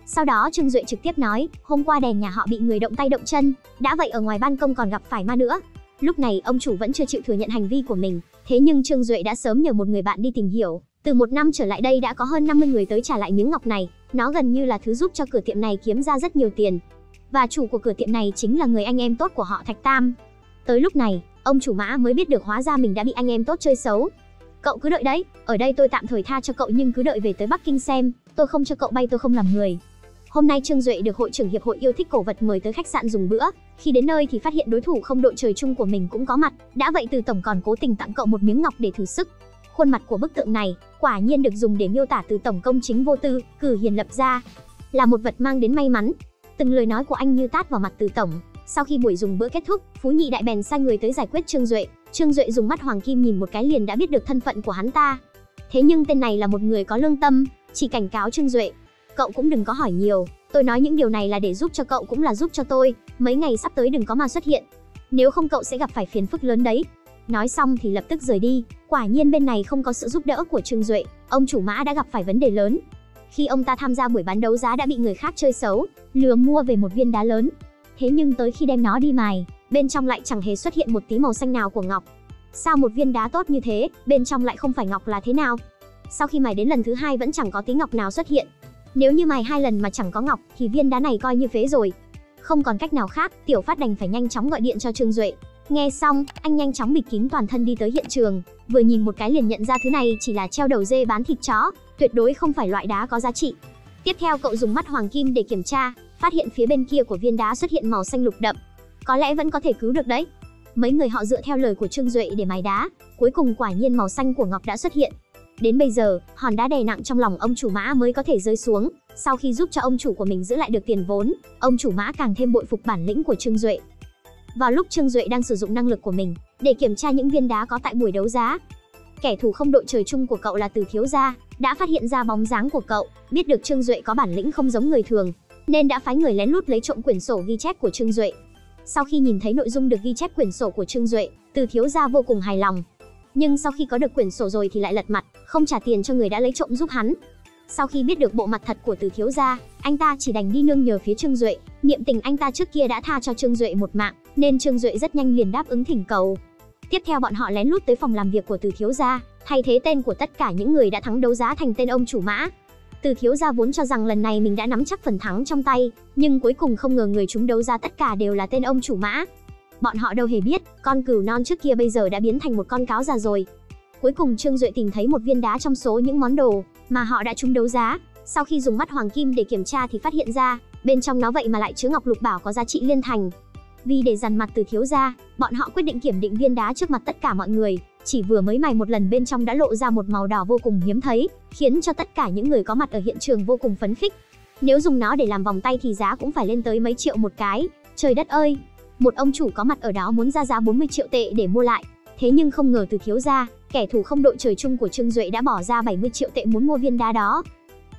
Speaker 1: Sau đó Trương Duệ trực tiếp nói, hôm qua đèn nhà họ bị người động tay động chân, đã vậy ở ngoài ban công còn gặp phải ma nữa. Lúc này ông chủ vẫn chưa chịu thừa nhận hành vi của mình, thế nhưng Trương Duệ đã sớm nhờ một người bạn đi tìm hiểu. Từ 1 năm trở lại đây đã có hơn 50 người tới trả lại miếng ngọc này, nó gần như là thứ giúp cho cửa tiệm này kiếm ra rất nhiều tiền. Và chủ của cửa tiệm này chính là người anh em tốt của họ Thạch Tam. Tới lúc này, ông chủ Mã mới biết được hóa ra mình đã bị anh em tốt chơi xấu. Cậu cứ đợi đấy, ở đây tôi tạm thời tha cho cậu nhưng cứ đợi về tới Bắc Kinh xem, tôi không cho cậu bay tôi không làm người. Hôm nay Trương Duệ được hội trưởng hiệp hội yêu thích cổ vật mời tới khách sạn dùng bữa, khi đến nơi thì phát hiện đối thủ không đội trời chung của mình cũng có mặt, đã vậy Từ tổng còn cố tình tặng cậu một miếng ngọc để thử sức. Khuôn mặt của bức tượng này quả nhiên được dùng để miêu tả Từ tổng công chính vô tư, cử hiền lập gia, là một vật mang đến may mắn. Từng lời nói của anh như tát vào mặt Từ tổng. Sau khi buổi dùng bữa kết thúc, Phú Nhị đại bèn sai người tới giải quyết Trương Duệ. Trương Duệ dùng mắt hoàng kim nhìn một cái liền đã biết được thân phận của hắn ta. Thế nhưng tên này là một người có lương tâm, chỉ cảnh cáo Trương Duệ, cậu cũng đừng có hỏi nhiều, tôi nói những điều này là để giúp cho cậu cũng là giúp cho tôi, mấy ngày sắp tới đừng có mà xuất hiện, nếu không cậu sẽ gặp phải phiền phức lớn đấy. Nói xong thì lập tức rời đi. Quả nhiên bên này không có sự giúp đỡ của Trương Duệ, ông chủ Mã đã gặp phải vấn đề lớn. Khi ông ta tham gia buổi bán đấu giá đã bị người khác chơi xấu, lừa mua về một viên đá lớn. Thế nhưng tới khi đem nó đi mài, bên trong lại chẳng hề xuất hiện một tí màu xanh nào của ngọc. Sao một viên đá tốt như thế, bên trong lại không phải ngọc là thế nào? Sau khi mài đến lần thứ 2 vẫn chẳng có tí ngọc nào xuất hiện. Nếu như mài 2 lần mà chẳng có ngọc thì viên đá này coi như phế rồi. Không còn cách nào khác, Tiểu Phát đành phải nhanh chóng gọi điện cho Trương Duệ. Nghe xong, anh nhanh chóng bịt kín toàn thân đi tới hiện trường, vừa nhìn một cái liền nhận ra thứ này chỉ là treo đầu dê bán thịt chó, tuyệt đối không phải loại đá có giá trị. Tiếp theo cậu dùng mắt hoàng kim để kiểm tra, phát hiện phía bên kia của viên đá xuất hiện màu xanh lục đậm. Có lẽ vẫn có thể cứu được đấy. Mấy người họ dựa theo lời của Trương Duệ để mài đá, cuối cùng quả nhiên màu xanh của ngọc đã xuất hiện. Đến bây giờ, hòn đá đè nặng trong lòng ông chủ Mã mới có thể rơi xuống. Sau khi giúp cho ông chủ của mình giữ lại được tiền vốn, ông chủ Mã càng thêm bội phục bản lĩnh của Trương Duệ. Vào lúc Trương Duệ đang sử dụng năng lực của mình để kiểm tra những viên đá có tại buổi đấu giá, kẻ thù không đội trời chung của cậu là Từ thiếu gia đã phát hiện ra bóng dáng của cậu, biết được Trương Duệ có bản lĩnh không giống người thường, nên đã phái người lén lút lấy trộm quyển sổ ghi chép của Trương Duệ. Sau khi nhìn thấy nội dung được ghi chép quyển sổ của Trương Duệ, Từ thiếu gia vô cùng hài lòng. Nhưng sau khi có được quyển sổ rồi thì lại lật mặt, không trả tiền cho người đã lấy trộm giúp hắn. Sau khi biết được bộ mặt thật của Từ thiếu gia, anh ta chỉ đành đi nương nhờ phía Trương Duệ. Niệm tình anh ta trước kia đã tha cho Trương Duệ một mạng, nên Trương Duệ rất nhanh liền đáp ứng thỉnh cầu. Tiếp theo bọn họ lén lút tới phòng làm việc của Từ thiếu gia, thay thế tên của tất cả những người đã thắng đấu giá thành tên ông chủ Mã. Từ thiếu gia vốn cho rằng lần này mình đã nắm chắc phần thắng trong tay, nhưng cuối cùng không ngờ người trúng đấu giá tất cả đều là tên ông chủ Mã. Bọn họ đâu hề biết, con cừu non trước kia bây giờ đã biến thành một con cáo già rồi. Cuối cùng Trương Duệ tìm thấy một viên đá trong số những món đồ mà họ đã trúng đấu giá. Sau khi dùng mắt hoàng kim để kiểm tra thì phát hiện ra, bên trong nó vậy mà lại chứa ngọc lục bảo có giá trị liên thành. Vì để dằn mặt Từ thiếu gia, bọn họ quyết định kiểm định viên đá trước mặt tất cả mọi người. Chỉ vừa mới mài một lần bên trong đã lộ ra một màu đỏ vô cùng hiếm thấy, khiến cho tất cả những người có mặt ở hiện trường vô cùng phấn khích. Nếu dùng nó để làm vòng tay thì giá cũng phải lên tới mấy triệu một cái. Trời đất ơi! Một ông chủ có mặt ở đó muốn ra giá 40 triệu tệ để mua lại. Thế nhưng không ngờ Từ thiếu gia, kẻ thù không đội trời chung của Trương Duệ đã bỏ ra 70 triệu tệ muốn mua viên đá đó.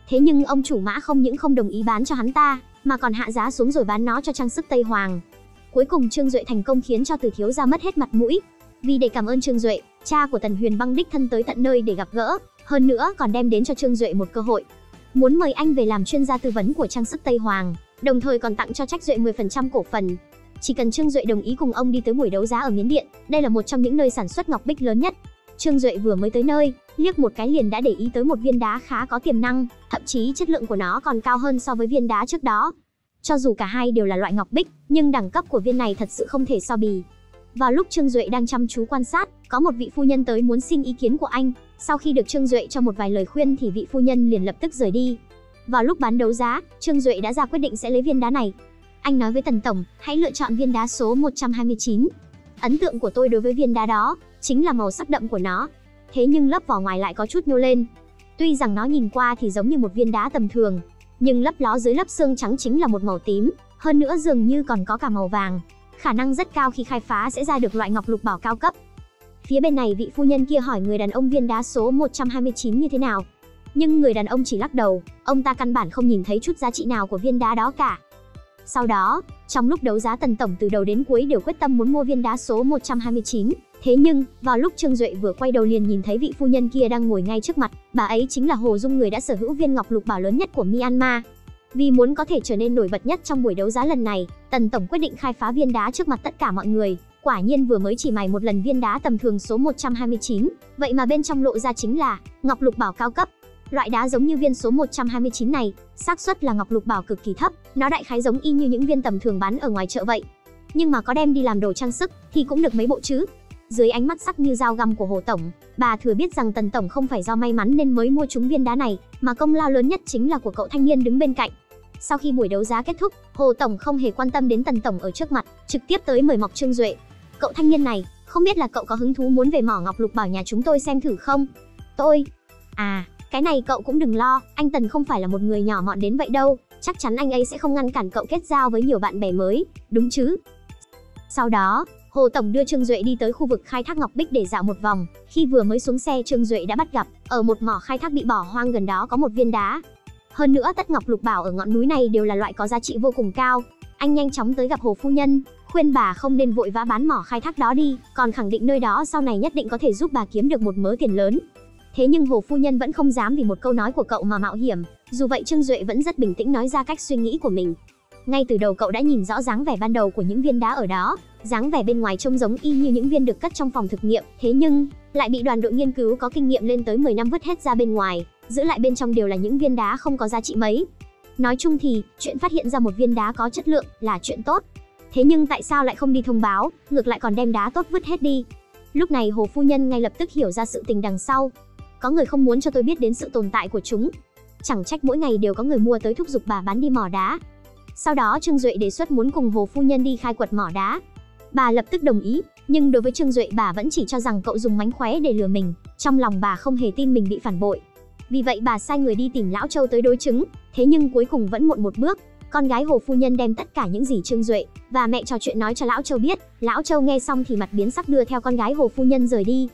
Speaker 1: Thế nhưng ông chủ Mã không những không đồng ý bán cho hắn ta, mà còn hạ giá xuống rồi bán nó cho trang sức Tây Hoàng. Cuối cùng Trương Duệ thành công khiến cho Từ thiếu gia mất hết mặt mũi. Vì để cảm ơn Trương Duệ, cha của Tần Huyền Băng đích thân tới tận nơi để gặp gỡ, hơn nữa còn đem đến cho Trương Duệ một cơ hội, muốn mời anh về làm chuyên gia tư vấn của trang sức Tây Hoàng, đồng thời còn tặng cho Trách Duệ 10% cổ phần. Chỉ cần Trương Duệ đồng ý cùng ông đi tới buổi đấu giá ở Miến Điện, đây là một trong những nơi sản xuất ngọc bích lớn nhất. Trương Duệ vừa mới tới nơi, liếc một cái liền đã để ý tới một viên đá khá có tiềm năng, thậm chí chất lượng của nó còn cao hơn so với viên đá trước đó. Cho dù cả hai đều là loại ngọc bích, nhưng đẳng cấp của viên này thật sự không thể so bì. Vào lúc Trương Duệ đang chăm chú quan sát, có một vị phu nhân tới muốn xin ý kiến của anh. Sau khi được Trương Duệ cho một vài lời khuyên thì vị phu nhân liền lập tức rời đi. Vào lúc bán đấu giá, Trương Duệ đã ra quyết định sẽ lấy viên đá này. Anh nói với Tần tổng, hãy lựa chọn viên đá số 129. Ấn tượng của tôi đối với viên đá đó chính là màu sắc đậm của nó. Thế nhưng lớp vỏ ngoài lại có chút nhô lên. Tuy rằng nó nhìn qua thì giống như một viên đá tầm thường, nhưng lấp ló dưới lớp xương trắng chính là một màu tím. hơn nữa dường như còn có cả màu vàng. Khả năng rất cao khi khai phá sẽ ra được loại ngọc lục bảo cao cấp. Phía bên này vị phu nhân kia hỏi người đàn ông viên đá số 129 như thế nào. Nhưng người đàn ông chỉ lắc đầu, ông ta căn bản không nhìn thấy chút giá trị nào của viên đá đó cả. Sau đó, trong lúc đấu giá Tần tổng từ đầu đến cuối đều quyết tâm muốn mua viên đá số 129. Thế nhưng, vào lúc Trương Duệ vừa quay đầu liền nhìn thấy vị phu nhân kia đang ngồi ngay trước mặt, bà ấy chính là Hồ Dung, người đã sở hữu viên ngọc lục bảo lớn nhất của Myanmar. Vì muốn có thể trở nên nổi bật nhất trong buổi đấu giá lần này, Tần tổng quyết định khai phá viên đá trước mặt tất cả mọi người. Quả nhiên vừa mới chỉ mài một lần viên đá tầm thường số 129, vậy mà bên trong lộ ra chính là ngọc lục bảo cao cấp. Loại đá giống như viên số 129 này, xác suất là ngọc lục bảo cực kỳ thấp, nó đại khái giống y như những viên tầm thường bán ở ngoài chợ vậy. Nhưng mà có đem đi làm đồ trang sức thì cũng được mấy bộ chứ. Dưới ánh mắt sắc như dao găm của Hồ tổng, bà thừa biết rằng Tần tổng không phải do may mắn nên mới mua trúng viên đá này, mà công lao lớn nhất chính là của cậu thanh niên đứng bên cạnh. Sau khi buổi đấu giá kết thúc, Hồ tổng không hề quan tâm đến Tần tổng ở trước mặt, trực tiếp tới mời mọc Trương Duệ. Cậu thanh niên này, không biết là cậu có hứng thú muốn về mỏ ngọc lục bảo nhà chúng tôi xem thử không? Tôi? Cái này cậu cũng đừng lo, anh Tần không phải là một người nhỏ mọn đến vậy đâu, chắc chắn anh ấy sẽ không ngăn cản cậu kết giao với nhiều bạn bè mới, đúng chứ? Sau đó, Hồ tổng đưa Trương Duệ đi tới khu vực khai thác ngọc bích để dạo một vòng. Khi vừa mới xuống xe, Trương Duệ đã bắt gặp, ở một mỏ khai thác bị bỏ hoang gần đó có một viên đá. Hơn nữa tất ngọc lục bảo ở ngọn núi này đều là loại có giá trị vô cùng cao. Anh nhanh chóng tới gặp Hồ phu nhân, khuyên bà không nên vội vã bán mỏ khai thác đó đi, còn khẳng định nơi đó sau này nhất định có thể giúp bà kiếm được một mớ tiền lớn. Thế nhưng Hồ phu nhân vẫn không dám vì một câu nói của cậu mà mạo hiểm. Dù vậy Trương Duệ vẫn rất bình tĩnh nói ra cách suy nghĩ của mình. Ngay từ đầu cậu đã nhìn rõ dáng vẻ ban đầu của những viên đá ở đó, dáng vẻ bên ngoài trông giống y như những viên được cất trong phòng thực nghiệm, thế nhưng lại bị đoàn đội nghiên cứu có kinh nghiệm lên tới 10 năm vứt hết ra bên ngoài, giữ lại bên trong đều là những viên đá không có giá trị mấy. Nói chung thì, chuyện phát hiện ra một viên đá có chất lượng là chuyện tốt. Thế nhưng tại sao lại không đi thông báo, ngược lại còn đem đá tốt vứt hết đi? Lúc này Hồ phu nhân ngay lập tức hiểu ra sự tình đằng sau. Có người không muốn cho tôi biết đến sự tồn tại của chúng. Chẳng trách mỗi ngày đều có người mua tới thúc giục bà bán đi mỏ đá. Sau đó Trương Duệ đề xuất muốn cùng Hồ phu nhân đi khai quật mỏ đá. Bà lập tức đồng ý, nhưng đối với Trương Duệ bà vẫn chỉ cho rằng cậu dùng mánh khóe để lừa mình. Trong lòng bà không hề tin mình bị phản bội. Vì vậy bà sai người đi tìm Lão Châu tới đối chứng, thế nhưng cuối cùng vẫn muộn một bước. Con gái Hồ phu nhân đem tất cả những gì Trương Duệ và mẹ trò chuyện nói cho Lão Châu biết. Lão Châu nghe xong thì mặt biến sắc đưa theo con gái Hồ phu nhân rời đi.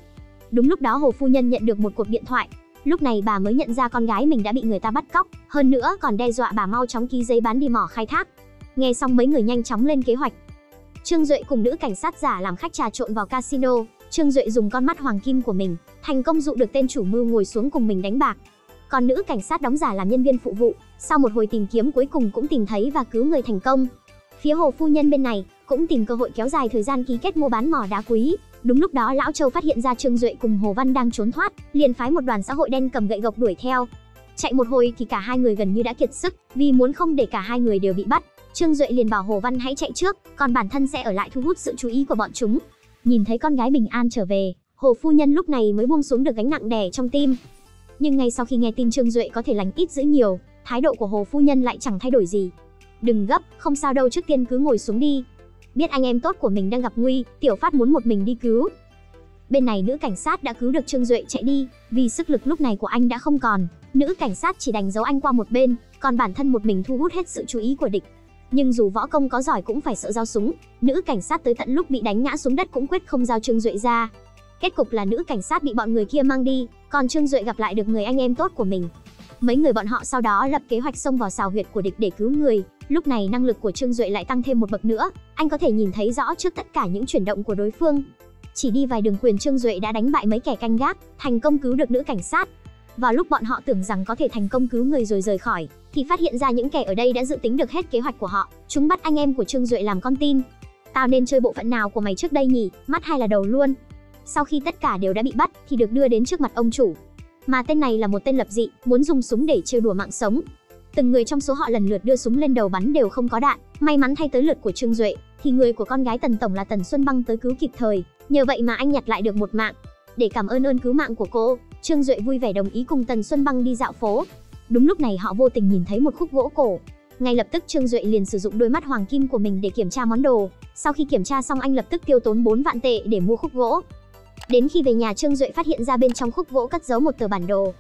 Speaker 1: Đúng lúc đó Hồ phu nhân nhận được một cuộc điện thoại. Lúc này bà mới nhận ra con gái mình đã bị người ta bắt cóc, hơn nữa còn đe dọa bà mau chóng ký giấy bán đi mỏ khai thác. Nghe xong mấy người nhanh chóng lên kế hoạch. Trương Duệ cùng nữ cảnh sát giả làm khách trà trộn vào casino. Trương Duệ dùng con mắt hoàng kim của mình, thành công dụ được tên chủ mưu ngồi xuống cùng mình đánh bạc. Còn nữ cảnh sát đóng giả làm nhân viên phụ vụ, sau một hồi tìm kiếm cuối cùng cũng tìm thấy và cứu người thành công. Phía Hồ phu nhân bên này cũng tìm cơ hội kéo dài thời gian ký kết mua bán mỏ đá quý. Đúng lúc đó Lão Châu phát hiện ra Trương Duệ cùng Hồ Văn đang trốn thoát, liền phái một đoàn xã hội đen cầm gậy gộc đuổi theo. Chạy một hồi thì cả hai người gần như đã kiệt sức, vì muốn không để cả hai người đều bị bắt, Trương Duệ liền bảo Hồ Văn hãy chạy trước, còn bản thân sẽ ở lại thu hút sự chú ý của bọn chúng. Nhìn thấy con gái bình an trở về, Hồ phu nhân lúc này mới buông xuống được gánh nặng đè trong tim. Nhưng ngay sau khi nghe tin Trương Duệ có thể lành ít dữ nhiều, thái độ của Hồ phu nhân lại chẳng thay đổi gì. Đừng gấp, không sao đâu, trước tiên cứ ngồi xuống đi. Biết anh em tốt của mình đang gặp nguy, Tiểu Phát muốn một mình đi cứu. Bên này nữ cảnh sát đã cứu được Trương Duệ chạy đi, vì sức lực lúc này của anh đã không còn. Nữ cảnh sát chỉ đánh dấu anh qua một bên, còn bản thân một mình thu hút hết sự chú ý của địch. Nhưng dù võ công có giỏi cũng phải sợ dao súng. Nữ cảnh sát tới tận lúc bị đánh ngã xuống đất cũng quyết không giao Trương Duệ ra. Kết cục là nữ cảnh sát bị bọn người kia mang đi, còn Trương Duệ gặp lại được người anh em tốt của mình. Mấy người bọn họ sau đó lập kế hoạch xông vào xào huyệt của địch để cứu người. Lúc này năng lực của Trương Duệ lại tăng thêm một bậc nữa, anh có thể nhìn thấy rõ trước tất cả những chuyển động của đối phương. Chỉ đi vài đường quyền Trương Duệ đã đánh bại mấy kẻ canh gác, thành công cứu được nữ cảnh sát. Vào lúc bọn họ tưởng rằng có thể thành công cứu người rồi rời khỏi, thì phát hiện ra những kẻ ở đây đã dự tính được hết kế hoạch của họ. Chúng bắt anh em của Trương Duệ làm con tin. Tao nên chơi bộ phận nào của mày trước đây nhỉ, mắt hay là đầu luôn? Sau khi tất cả đều đã bị bắt thì được đưa đến trước mặt ông chủ. Mà tên này là một tên lập dị, muốn dùng súng để trêu đùa mạng sống. Từng người trong số họ lần lượt đưa súng lên đầu bắn đều không có đạn. May mắn thay tới lượt của Trương Duệ, thì người của con gái Tần tổng là Tần Xuân Băng tới cứu kịp thời. Nhờ vậy mà anh nhặt lại được một mạng. Để cảm ơn ơn cứu mạng của cô, Trương Duệ vui vẻ đồng ý cùng Tần Xuân Băng đi dạo phố. Đúng lúc này họ vô tình nhìn thấy một khúc gỗ cổ. Ngay lập tức Trương Duệ liền sử dụng đôi mắt hoàng kim của mình để kiểm tra món đồ. Sau khi kiểm tra xong anh lập tức tiêu tốn 4 vạn tệ để mua khúc gỗ. Đến khi về nhà Trương Duệ phát hiện ra bên trong khúc gỗ cất giấu một tờ bản đồ.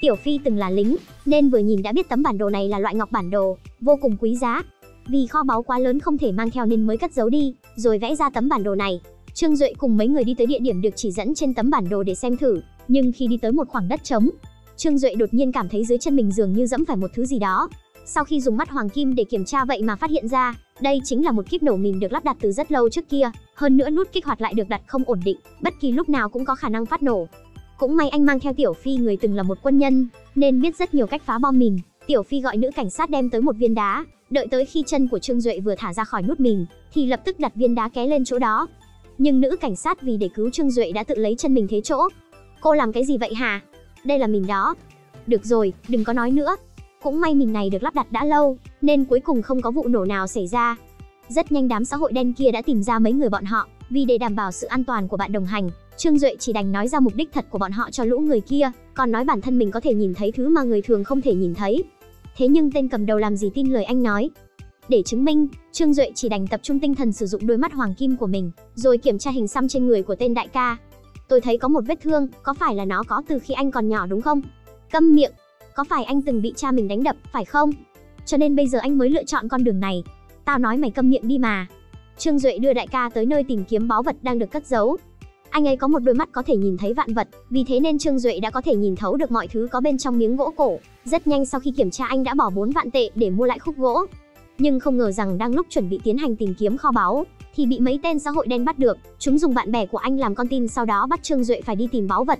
Speaker 1: Tiểu Phi từng là lính, nên vừa nhìn đã biết tấm bản đồ này là loại ngọc bản đồ, vô cùng quý giá. Vì kho báu quá lớn không thể mang theo nên mới cất giấu đi, rồi vẽ ra tấm bản đồ này. Trương Duệ cùng mấy người đi tới địa điểm được chỉ dẫn trên tấm bản đồ để xem thử, nhưng khi đi tới một khoảng đất trống, Trương Duệ đột nhiên cảm thấy dưới chân mình dường như dẫm phải một thứ gì đó. Sau khi dùng mắt hoàng kim để kiểm tra vậy mà phát hiện ra, đây chính là một kíp nổ mìn được lắp đặt từ rất lâu trước kia, hơn nữa nút kích hoạt lại được đặt không ổn định, bất kỳ lúc nào cũng có khả năng phát nổ. Cũng may anh mang theo Tiểu Phi, người từng là một quân nhân, nên biết rất nhiều cách phá bom mìn. Tiểu Phi gọi nữ cảnh sát đem tới một viên đá, đợi tới khi chân của Trương Duệ vừa thả ra khỏi nút mìn, thì lập tức đặt viên đá ké lên chỗ đó. Nhưng nữ cảnh sát vì để cứu Trương Duệ đã tự lấy chân mình thế chỗ. Cô làm cái gì vậy hả? Đây là mìn đó. Được rồi, đừng có nói nữa. Cũng may mìn này được lắp đặt đã lâu, nên cuối cùng không có vụ nổ nào xảy ra. Rất nhanh đám xã hội đen kia đã tìm ra mấy người bọn họ, vì để đảm bảo sự an toàn của bạn đồng hành, Trương Duệ chỉ đành nói ra mục đích thật của bọn họ cho lũ người kia, còn nói bản thân mình có thể nhìn thấy thứ mà người thường không thể nhìn thấy. Thế nhưng tên cầm đầu làm gì tin lời anh nói. Để chứng minh, Trương Duệ chỉ đành tập trung tinh thần sử dụng đôi mắt hoàng kim của mình, rồi kiểm tra hình xăm trên người của tên đại ca. Tôi thấy có một vết thương, có phải là nó có từ khi anh còn nhỏ đúng không? Câm miệng, có phải anh từng bị cha mình đánh đập, phải không? Cho nên bây giờ anh mới lựa chọn con đường này. Tao nói mày câm miệng đi mà. Trương Duệ đưa đại ca tới nơi tìm kiếm báu vật đang được cất giấu. Anh ấy có một đôi mắt có thể nhìn thấy vạn vật, vì thế nên Trương Duệ đã có thể nhìn thấu được mọi thứ có bên trong miếng gỗ cổ. Rất nhanh sau khi kiểm tra anh đã bỏ 4 vạn tệ để mua lại khúc gỗ. Nhưng không ngờ rằng đang lúc chuẩn bị tiến hành tìm kiếm kho báu, thì bị mấy tên xã hội đen bắt được. Chúng dùng bạn bè của anh làm con tin, sau đó bắt Trương Duệ phải đi tìm báu vật.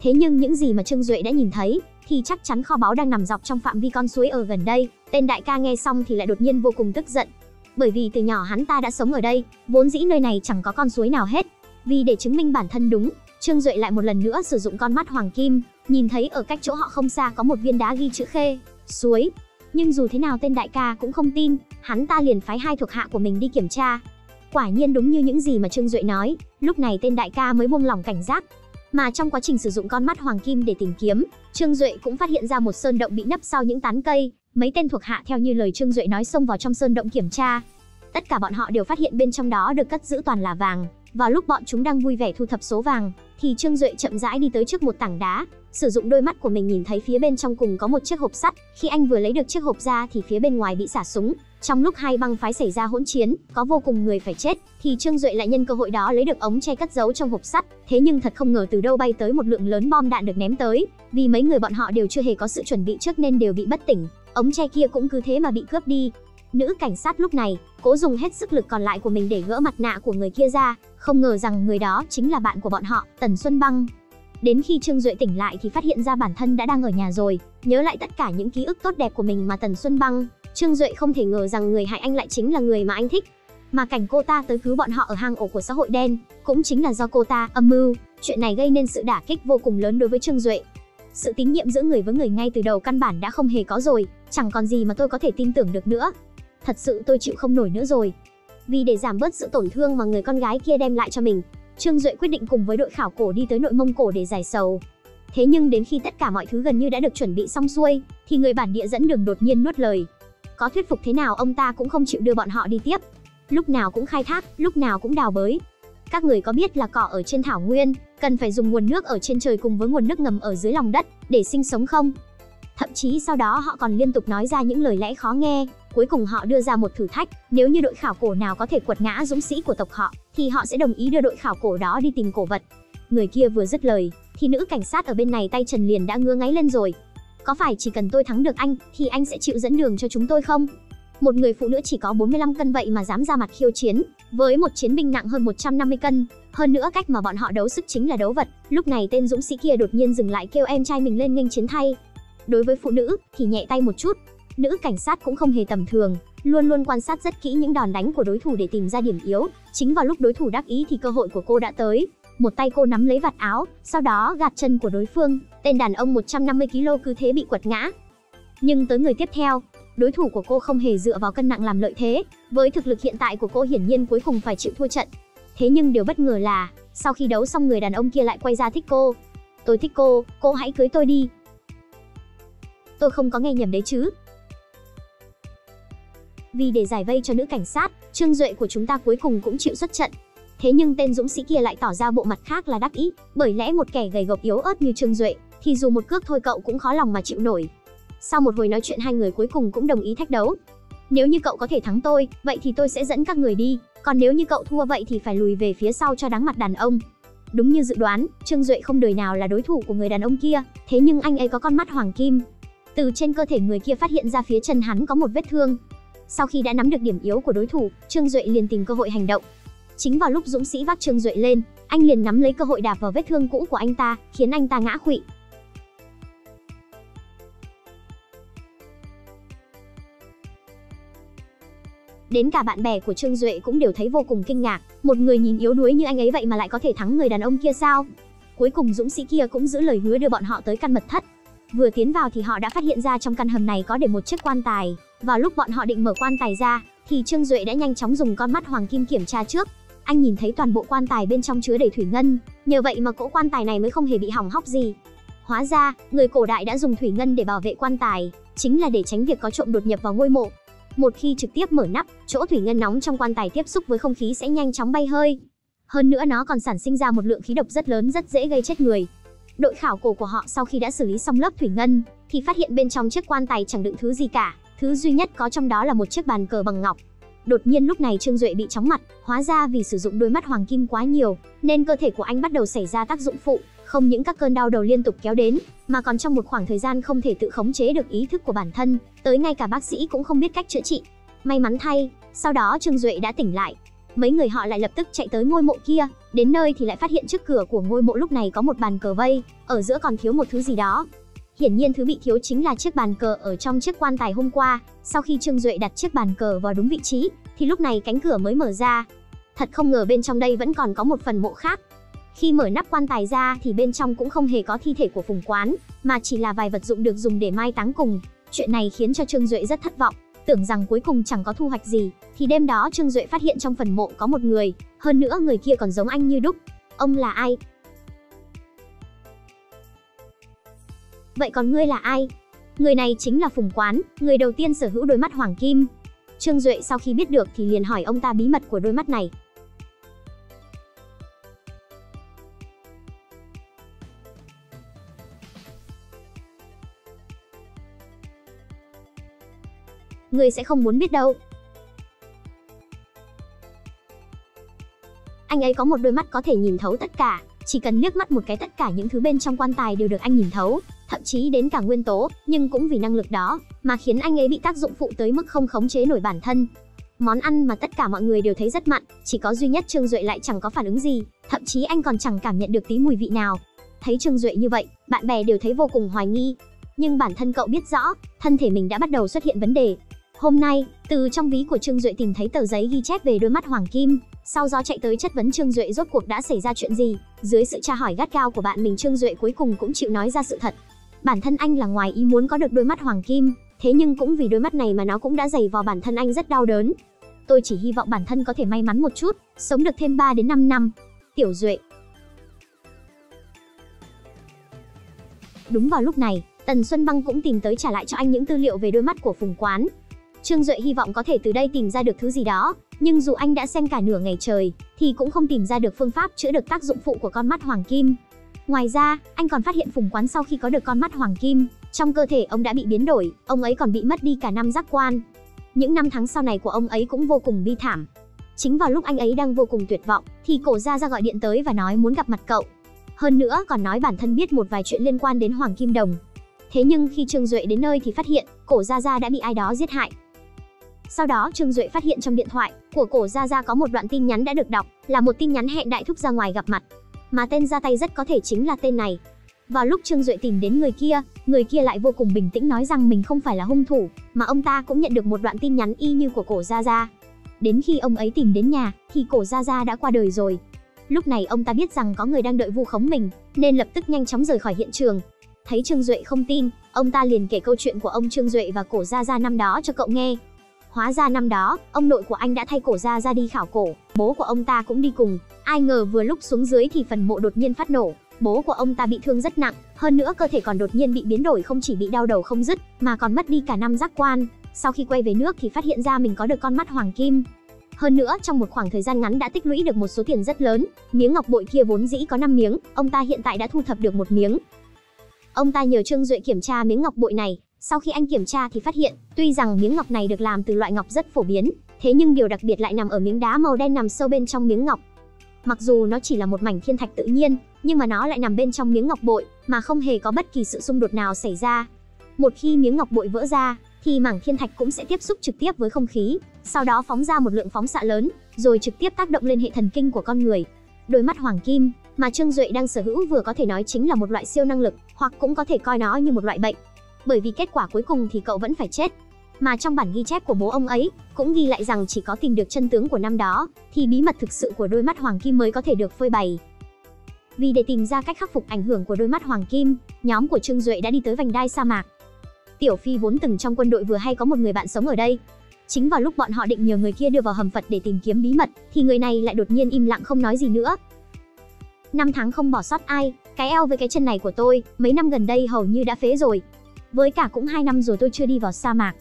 Speaker 1: Thế nhưng những gì mà Trương Duệ đã nhìn thấy thì chắc chắn kho báu đang nằm dọc trong phạm vi con suối ở gần đây. Tên đại ca nghe xong thì lại đột nhiên vô cùng tức giận. Bởi vì từ nhỏ hắn ta đã sống ở đây, vốn dĩ nơi này chẳng có con suối nào hết. Vì để chứng minh bản thân đúng, Trương Duệ lại một lần nữa sử dụng con mắt hoàng kim, nhìn thấy ở cách chỗ họ không xa có một viên đá ghi chữ Khê, suối. Nhưng dù thế nào tên đại ca cũng không tin, hắn ta liền phái 2 thuộc hạ của mình đi kiểm tra. Quả nhiên đúng như những gì mà Trương Duệ nói, lúc này tên đại ca mới buông lỏng cảnh giác. Mà trong quá trình sử dụng con mắt hoàng kim để tìm kiếm, Trương Duệ cũng phát hiện ra một sơn động bị nấp sau những tán cây. Mấy tên thuộc hạ theo như lời Trương Duệ nói xông vào trong sơn động kiểm tra. Tất cả bọn họ đều phát hiện bên trong đó được cất giữ toàn là vàng. Vào lúc bọn chúng đang vui vẻ thu thập số vàng, thì Trương Duệ chậm rãi đi tới trước một tảng đá, sử dụng đôi mắt của mình nhìn thấy phía bên trong cùng có một chiếc hộp sắt. Khi anh vừa lấy được chiếc hộp ra thì phía bên ngoài bị xả súng. Trong lúc hai băng phái xảy ra hỗn chiến, có vô cùng người phải chết, thì Trương Duệ lại nhân cơ hội đó lấy được ống tre cất giấu trong hộp sắt. Thế nhưng thật không ngờ từ đâu bay tới một lượng lớn bom đạn được ném tới. Vì mấy người bọn họ đều chưa hề có sự chuẩn bị trước nên đều bị bất tỉnh. Ống tre kia cũng cứ thế mà bị cướp đi. Nữ cảnh sát lúc này cố dùng hết sức lực còn lại của mình để gỡ mặt nạ của người kia ra, không ngờ rằng người đó chính là bạn của bọn họ, Tần Xuân Băng. Đến khi Trương Duệ tỉnh lại thì phát hiện ra bản thân đã đang ở nhà rồi, nhớ lại tất cả những ký ức tốt đẹp của mình mà Tần Xuân Băng, Trương Duệ không thể ngờ rằng người hại anh lại chính là người mà anh thích. Mà cảnh cô ta tới cứu bọn họ ở hang ổ của xã hội đen, cũng chính là do cô ta âm mưu. Chuyện này gây nên sự đả kích vô cùng lớn đối với Trương Duệ. Sự tín nhiệm giữa người với người ngay từ đầu căn bản đã không hề có rồi, chẳng còn gì mà tôi có thể tin tưởng được nữa. Thật sự tôi chịu không nổi nữa rồi. Vì để giảm bớt sự tổn thương mà người con gái kia đem lại cho mình, Trương Duệ quyết định cùng với đội khảo cổ đi tới Nội Mông Cổ để giải sầu. Thế nhưng đến khi tất cả mọi thứ gần như đã được chuẩn bị xong xuôi, thì người bản địa dẫn đường đột nhiên nuốt lời. Có thuyết phục thế nào ông ta cũng không chịu đưa bọn họ đi tiếp. Lúc nào cũng khai thác, lúc nào cũng đào bới. Các người có biết là cỏ ở trên thảo nguyên cần phải dùng nguồn nước ở trên trời cùng với nguồn nước ngầm ở dưới lòng đất để sinh sống không? Thậm chí sau đó họ còn liên tục nói ra những lời lẽ khó nghe. Cuối cùng họ đưa ra một thử thách, nếu như đội khảo cổ nào có thể quật ngã dũng sĩ của tộc họ, thì họ sẽ đồng ý đưa đội khảo cổ đó đi tìm cổ vật. Người kia vừa dứt lời, thì nữ cảnh sát ở bên này tay trần liền đã ngứa ngáy lên rồi. Có phải chỉ cần tôi thắng được anh, thì anh sẽ chịu dẫn đường cho chúng tôi không? Một người phụ nữ chỉ có 45 cân vậy mà dám ra mặt khiêu chiến, với một chiến binh nặng hơn 150 cân. Hơn nữa cách mà bọn họ đấu sức chính là đấu vật. Lúc này tên dũng sĩ kia đột nhiên dừng lại kêu em trai mình lên nghênh chiến thay. Đối với phụ nữ thì nhẹ tay một chút. Nữ cảnh sát cũng không hề tầm thường, luôn luôn quan sát rất kỹ những đòn đánh của đối thủ để tìm ra điểm yếu. Chính vào lúc đối thủ đắc ý thì cơ hội của cô đã tới. Một tay cô nắm lấy vạt áo, sau đó gạt chân của đối phương. Tên đàn ông 150 kg cứ thế bị quật ngã. Nhưng tới người tiếp theo, đối thủ của cô không hề dựa vào cân nặng làm lợi thế. Với thực lực hiện tại của cô hiển nhiên cuối cùng phải chịu thua trận. Thế nhưng điều bất ngờ là, sau khi đấu xong người đàn ông kia lại quay ra thích cô. Tôi thích cô hãy cưới tôi đi. Tôi không có nghe nhầm đấy chứ? Vì để giải vây cho nữ cảnh sát, Trương Duệ của chúng ta cuối cùng cũng chịu xuất trận. Thế nhưng tên dũng sĩ kia lại tỏ ra bộ mặt khác là đắc ý, bởi lẽ một kẻ gầy gộc yếu ớt như Trương Duệ thì dù một cước thôi cậu cũng khó lòng mà chịu nổi. Sau một hồi nói chuyện hai người cuối cùng cũng đồng ý thách đấu. Nếu như cậu có thể thắng tôi, vậy thì tôi sẽ dẫn các người đi, còn nếu như cậu thua vậy thì phải lùi về phía sau cho đáng mặt đàn ông. Đúng như dự đoán, Trương Duệ không đời nào là đối thủ của người đàn ông kia, thế nhưng anh ấy có con mắt hoàng kim. Từ trên cơ thể người kia phát hiện ra phía chân hắn có một vết thương. Sau khi đã nắm được điểm yếu của đối thủ, Trương Duệ liền tìm cơ hội hành động. Chính vào lúc dũng sĩ vác Trương Duệ lên, anh liền nắm lấy cơ hội đạp vào vết thương cũ của anh ta, khiến anh ta ngã khuỵu. Đến cả bạn bè của Trương Duệ cũng đều thấy vô cùng kinh ngạc, một người nhìn yếu đuối như anh ấy vậy mà lại có thể thắng người đàn ông kia sao? Cuối cùng dũng sĩ kia cũng giữ lời hứa đưa bọn họ tới căn mật thất. Vừa tiến vào thì họ đã phát hiện ra trong căn hầm này có để một chiếc quan tài. Vào lúc bọn họ định mở quan tài ra, thì Trương Duệ đã nhanh chóng dùng con mắt hoàng kim kiểm tra trước. Anh nhìn thấy toàn bộ quan tài bên trong chứa đầy thủy ngân, nhờ vậy mà cỗ quan tài này mới không hề bị hỏng hóc gì. Hóa ra, người cổ đại đã dùng thủy ngân để bảo vệ quan tài, chính là để tránh việc có trộm đột nhập vào ngôi mộ. Một khi trực tiếp mở nắp, chỗ thủy ngân nóng trong quan tài tiếp xúc với không khí sẽ nhanh chóng bay hơi. Hơn nữa nó còn sản sinh ra một lượng khí độc rất lớn, rất dễ gây chết người. Đội khảo cổ của họ sau khi đã xử lý xong lớp thủy ngân, thì phát hiện bên trong chiếc quan tài chẳng đựng thứ gì cả, thứ duy nhất có trong đó là một chiếc bàn cờ bằng ngọc. Đột nhiên lúc này Trương Duệ bị chóng mặt, hóa ra vì sử dụng đôi mắt hoàng kim quá nhiều, nên cơ thể của anh bắt đầu xảy ra tác dụng phụ, không những các cơn đau đầu liên tục kéo đến, mà còn trong một khoảng thời gian không thể tự khống chế được ý thức của bản thân, tới ngay cả bác sĩ cũng không biết cách chữa trị. May mắn thay, sau đó Trương Duệ đã tỉnh lại. Mấy người họ lại lập tức chạy tới ngôi mộ kia, đến nơi thì lại phát hiện trước cửa của ngôi mộ lúc này có một bàn cờ vây, ở giữa còn thiếu một thứ gì đó. Hiển nhiên thứ bị thiếu chính là chiếc bàn cờ ở trong chiếc quan tài hôm qua. Sau khi Trương Duệ đặt chiếc bàn cờ vào đúng vị trí, thì lúc này cánh cửa mới mở ra. Thật không ngờ bên trong đây vẫn còn có một phần mộ khác. Khi mở nắp quan tài ra thì bên trong cũng không hề có thi thể của Phùng Quán, mà chỉ là vài vật dụng được dùng để mai táng cùng. Chuyện này khiến cho Trương Duệ rất thất vọng, tưởng rằng cuối cùng chẳng có thu hoạch gì, thì đêm đó Trương Duệ phát hiện trong phần mộ có một người, hơn nữa người kia còn giống anh như đúc. Ông là ai? Vậy còn ngươi là ai? Người này chính là Phùng Quán, người đầu tiên sở hữu đôi mắt hoàng kim. Trương Duệ sau khi biết được thì liền hỏi ông ta bí mật của đôi mắt này. Ngươi sẽ không muốn biết đâu. Anh ấy có một đôi mắt có thể nhìn thấu tất cả, chỉ cần liếc mắt một cái tất cả những thứ bên trong quan tài đều được anh nhìn thấu, thậm chí đến cả nguyên tố, nhưng cũng vì năng lực đó mà khiến anh ấy bị tác dụng phụ tới mức không khống chế nổi bản thân. Món ăn mà tất cả mọi người đều thấy rất mặn, chỉ có duy nhất Trương Duệ lại chẳng có phản ứng gì, thậm chí anh còn chẳng cảm nhận được tí mùi vị nào. Thấy Trương Duệ như vậy, bạn bè đều thấy vô cùng hoài nghi, nhưng bản thân cậu biết rõ, thân thể mình đã bắt đầu xuất hiện vấn đề. Hôm nay, từ trong ví của Trương Duệ tìm thấy tờ giấy ghi chép về đôi mắt hoàng kim. Sau đó chạy tới chất vấn Trương Duệ rốt cuộc đã xảy ra chuyện gì. Dưới sự tra hỏi gắt gao của bạn mình, Trương Duệ cuối cùng cũng chịu nói ra sự thật. Bản thân anh là ngoài ý muốn có được đôi mắt hoàng kim, thế nhưng cũng vì đôi mắt này mà nó cũng đã giày vò bản thân anh rất đau đớn. Tôi chỉ hy vọng bản thân có thể may mắn một chút, sống được thêm 3 đến 5 năm. Tiểu Duệ. Đúng vào lúc này, Tần Xuân Băng cũng tìm tới trả lại cho anh những tư liệu về đôi mắt của Phùng Quán. Trương Duệ hy vọng có thể từ đây tìm ra được thứ gì đó, nhưng dù anh đã xem cả nửa ngày trời, thì cũng không tìm ra được phương pháp chữa được tác dụng phụ của con mắt hoàng kim. Ngoài ra, anh còn phát hiện Phùng Quán sau khi có được con mắt hoàng kim, trong cơ thể ông đã bị biến đổi, ông ấy còn bị mất đi cả 5 giác quan. Những năm tháng sau này của ông ấy cũng vô cùng bi thảm. Chính vào lúc anh ấy đang vô cùng tuyệt vọng, thì Cổ Gia Gia gọi điện tới và nói muốn gặp mặt cậu. Hơn nữa còn nói bản thân biết một vài chuyện liên quan đến Hoàng Kim Đồng. Thế nhưng khi Trương Duệ đến nơi thì phát hiện, Cổ Gia Gia đã bị ai đó giết hại. Sau đó Trương Duệ phát hiện trong điện thoại của Cổ Gia Gia có một đoạn tin nhắn đã được đọc, là một tin nhắn hẹn Đại Thúc ra ngoài gặp mặt. Mà tên ra tay rất có thể chính là tên này. Vào lúc Trương Duệ tìm đến người kia lại vô cùng bình tĩnh nói rằng mình không phải là hung thủ, mà ông ta cũng nhận được một đoạn tin nhắn y như của Cổ Gia Gia. Đến khi ông ấy tìm đến nhà, thì Cổ Gia Gia đã qua đời rồi. Lúc này ông ta biết rằng có người đang đợi vu khống mình, nên lập tức nhanh chóng rời khỏi hiện trường. Thấy Trương Duệ không tin, ông ta liền kể câu chuyện của ông Trương Duệ và Cổ Gia Gia năm đó cho cậu nghe. Hóa ra năm đó, ông nội của anh đã thay Cổ Gia Gia đi khảo cổ, bố của ông ta cũng đi cùng. Ai ngờ vừa lúc xuống dưới thì phần mộ đột nhiên phát nổ, bố của ông ta bị thương rất nặng, hơn nữa cơ thể còn đột nhiên bị biến đổi, không chỉ bị đau đầu không dứt, mà còn mất đi cả 5 giác quan. Sau khi quay về nước thì phát hiện ra mình có được con mắt hoàng kim. Hơn nữa trong một khoảng thời gian ngắn đã tích lũy được một số tiền rất lớn, miếng ngọc bội kia vốn dĩ có 5 miếng, ông ta hiện tại đã thu thập được 1 miếng. Ông ta nhờ Trương Duệ kiểm tra miếng ngọc bội này, Sau khi anh kiểm tra thì phát hiện, tuy rằng miếng ngọc này được làm từ loại ngọc rất phổ biến, thế nhưng điều đặc biệt lại nằm ở miếng đá màu đen nằm sâu bên trong miếng ngọc. Mặc dù nó chỉ là một mảnh thiên thạch tự nhiên, nhưng mà nó lại nằm bên trong miếng ngọc bội, mà không hề có bất kỳ sự xung đột nào xảy ra. Một khi miếng ngọc bội vỡ ra, thì mảng thiên thạch cũng sẽ tiếp xúc trực tiếp với không khí, sau đó phóng ra một lượng phóng xạ lớn, rồi trực tiếp tác động lên hệ thần kinh của con người. Đôi mắt hoàng kim mà Trương Duệ đang sở hữu vừa có thể nói chính là một loại siêu năng lực, hoặc cũng có thể coi nó như một loại bệnh. Bởi vì kết quả cuối cùng thì cậu vẫn phải chết. Mà trong bản ghi chép của bố ông ấy cũng ghi lại rằng chỉ có tìm được chân tướng của năm đó thì bí mật thực sự của đôi mắt hoàng kim mới có thể được phơi bày. Vì để tìm ra cách khắc phục ảnh hưởng của đôi mắt hoàng kim, nhóm của Trương Duệ đã đi tới vành đai sa mạc. Tiểu Phi vốn từng trong quân đội vừa hay có một người bạn sống ở đây. Chính vào lúc bọn họ định nhờ người kia đưa vào hầm Phật để tìm kiếm bí mật, thì người này lại đột nhiên im lặng không nói gì nữa. 5 tháng không bỏ sót ai, cái eo với cái chân này của tôi, mấy năm gần đây hầu như đã phế rồi. Với cả cũng 2 năm rồi tôi chưa đi vào sa mạc.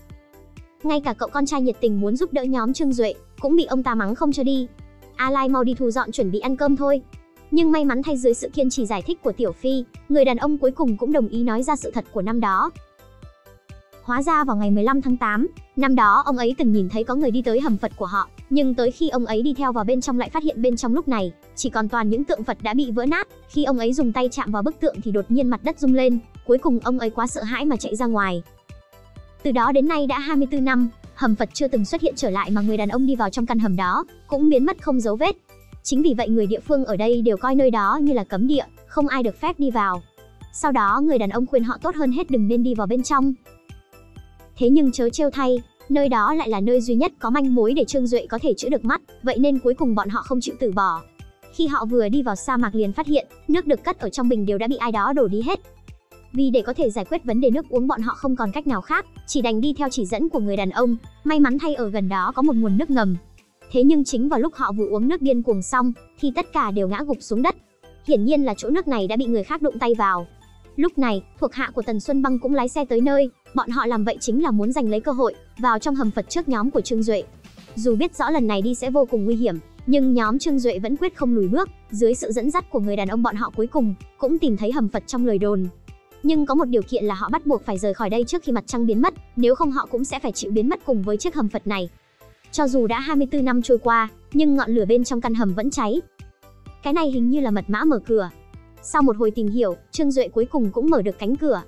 Speaker 1: Ngay cả cậu con trai nhiệt tình muốn giúp đỡ nhóm Trương Duệ, cũng bị ông ta mắng không cho đi. A Lai mau đi thu dọn chuẩn bị ăn cơm thôi. Nhưng may mắn thay dưới sự kiên trì giải thích của Tiểu Phi, người đàn ông cuối cùng cũng đồng ý nói ra sự thật của năm đó. Hóa ra vào ngày 15 tháng 8, năm đó ông ấy từng nhìn thấy có người đi tới hầm Phật của họ, nhưng tới khi ông ấy đi theo vào bên trong lại phát hiện bên trong lúc này chỉ còn toàn những tượng Phật đã bị vỡ nát. Khi ông ấy dùng tay chạm vào bức tượng thì đột nhiên mặt đất rung lên, cuối cùng ông ấy quá sợ hãi mà chạy ra ngoài. Từ đó đến nay đã 24 năm, hầm Phật chưa từng xuất hiện trở lại, mà người đàn ông đi vào trong căn hầm đó cũng biến mất không dấu vết. Chính vì vậy người địa phương ở đây đều coi nơi đó như là cấm địa, không ai được phép đi vào. Sau đó người đàn ông khuyên họ tốt hơn hết đừng nên đi vào bên trong. Thế nhưng trớ trêu thay, nơi đó lại là nơi duy nhất có manh mối để Trương Duệ có thể chữa được mắt, vậy nên cuối cùng bọn họ không chịu từ bỏ. Khi họ vừa đi vào sa mạc liền phát hiện, nước được cất ở trong bình đều đã bị ai đó đổ đi hết. Vì để có thể giải quyết vấn đề nước uống, bọn họ không còn cách nào khác, chỉ đành đi theo chỉ dẫn của người đàn ông. May mắn thay ở gần đó có một nguồn nước ngầm. Thế nhưng chính vào lúc họ vừa uống nước điên cuồng xong, thì tất cả đều ngã gục xuống đất. Hiển nhiên là chỗ nước này đã bị người khác đụng tay vào. Lúc này, thuộc hạ của Tần Xuân Băng cũng lái xe tới nơi, bọn họ làm vậy chính là muốn giành lấy cơ hội vào trong hầm Phật trước nhóm của Trương Duệ. Dù biết rõ lần này đi sẽ vô cùng nguy hiểm, nhưng nhóm Trương Duệ vẫn quyết không lùi bước. Dưới sự dẫn dắt của người đàn ông, bọn họ cuối cùng cũng tìm thấy hầm Phật trong lời đồn. Nhưng có một điều kiện là họ bắt buộc phải rời khỏi đây trước khi mặt trăng biến mất, nếu không họ cũng sẽ phải chịu biến mất cùng với chiếc hầm Phật này. Cho dù đã 24 năm trôi qua, nhưng ngọn lửa bên trong căn hầm vẫn cháy. Cái này hình như là mật mã mở cửa. Sau một hồi tìm hiểu, Trương Duệ cuối cùng cũng mở được cánh cửa.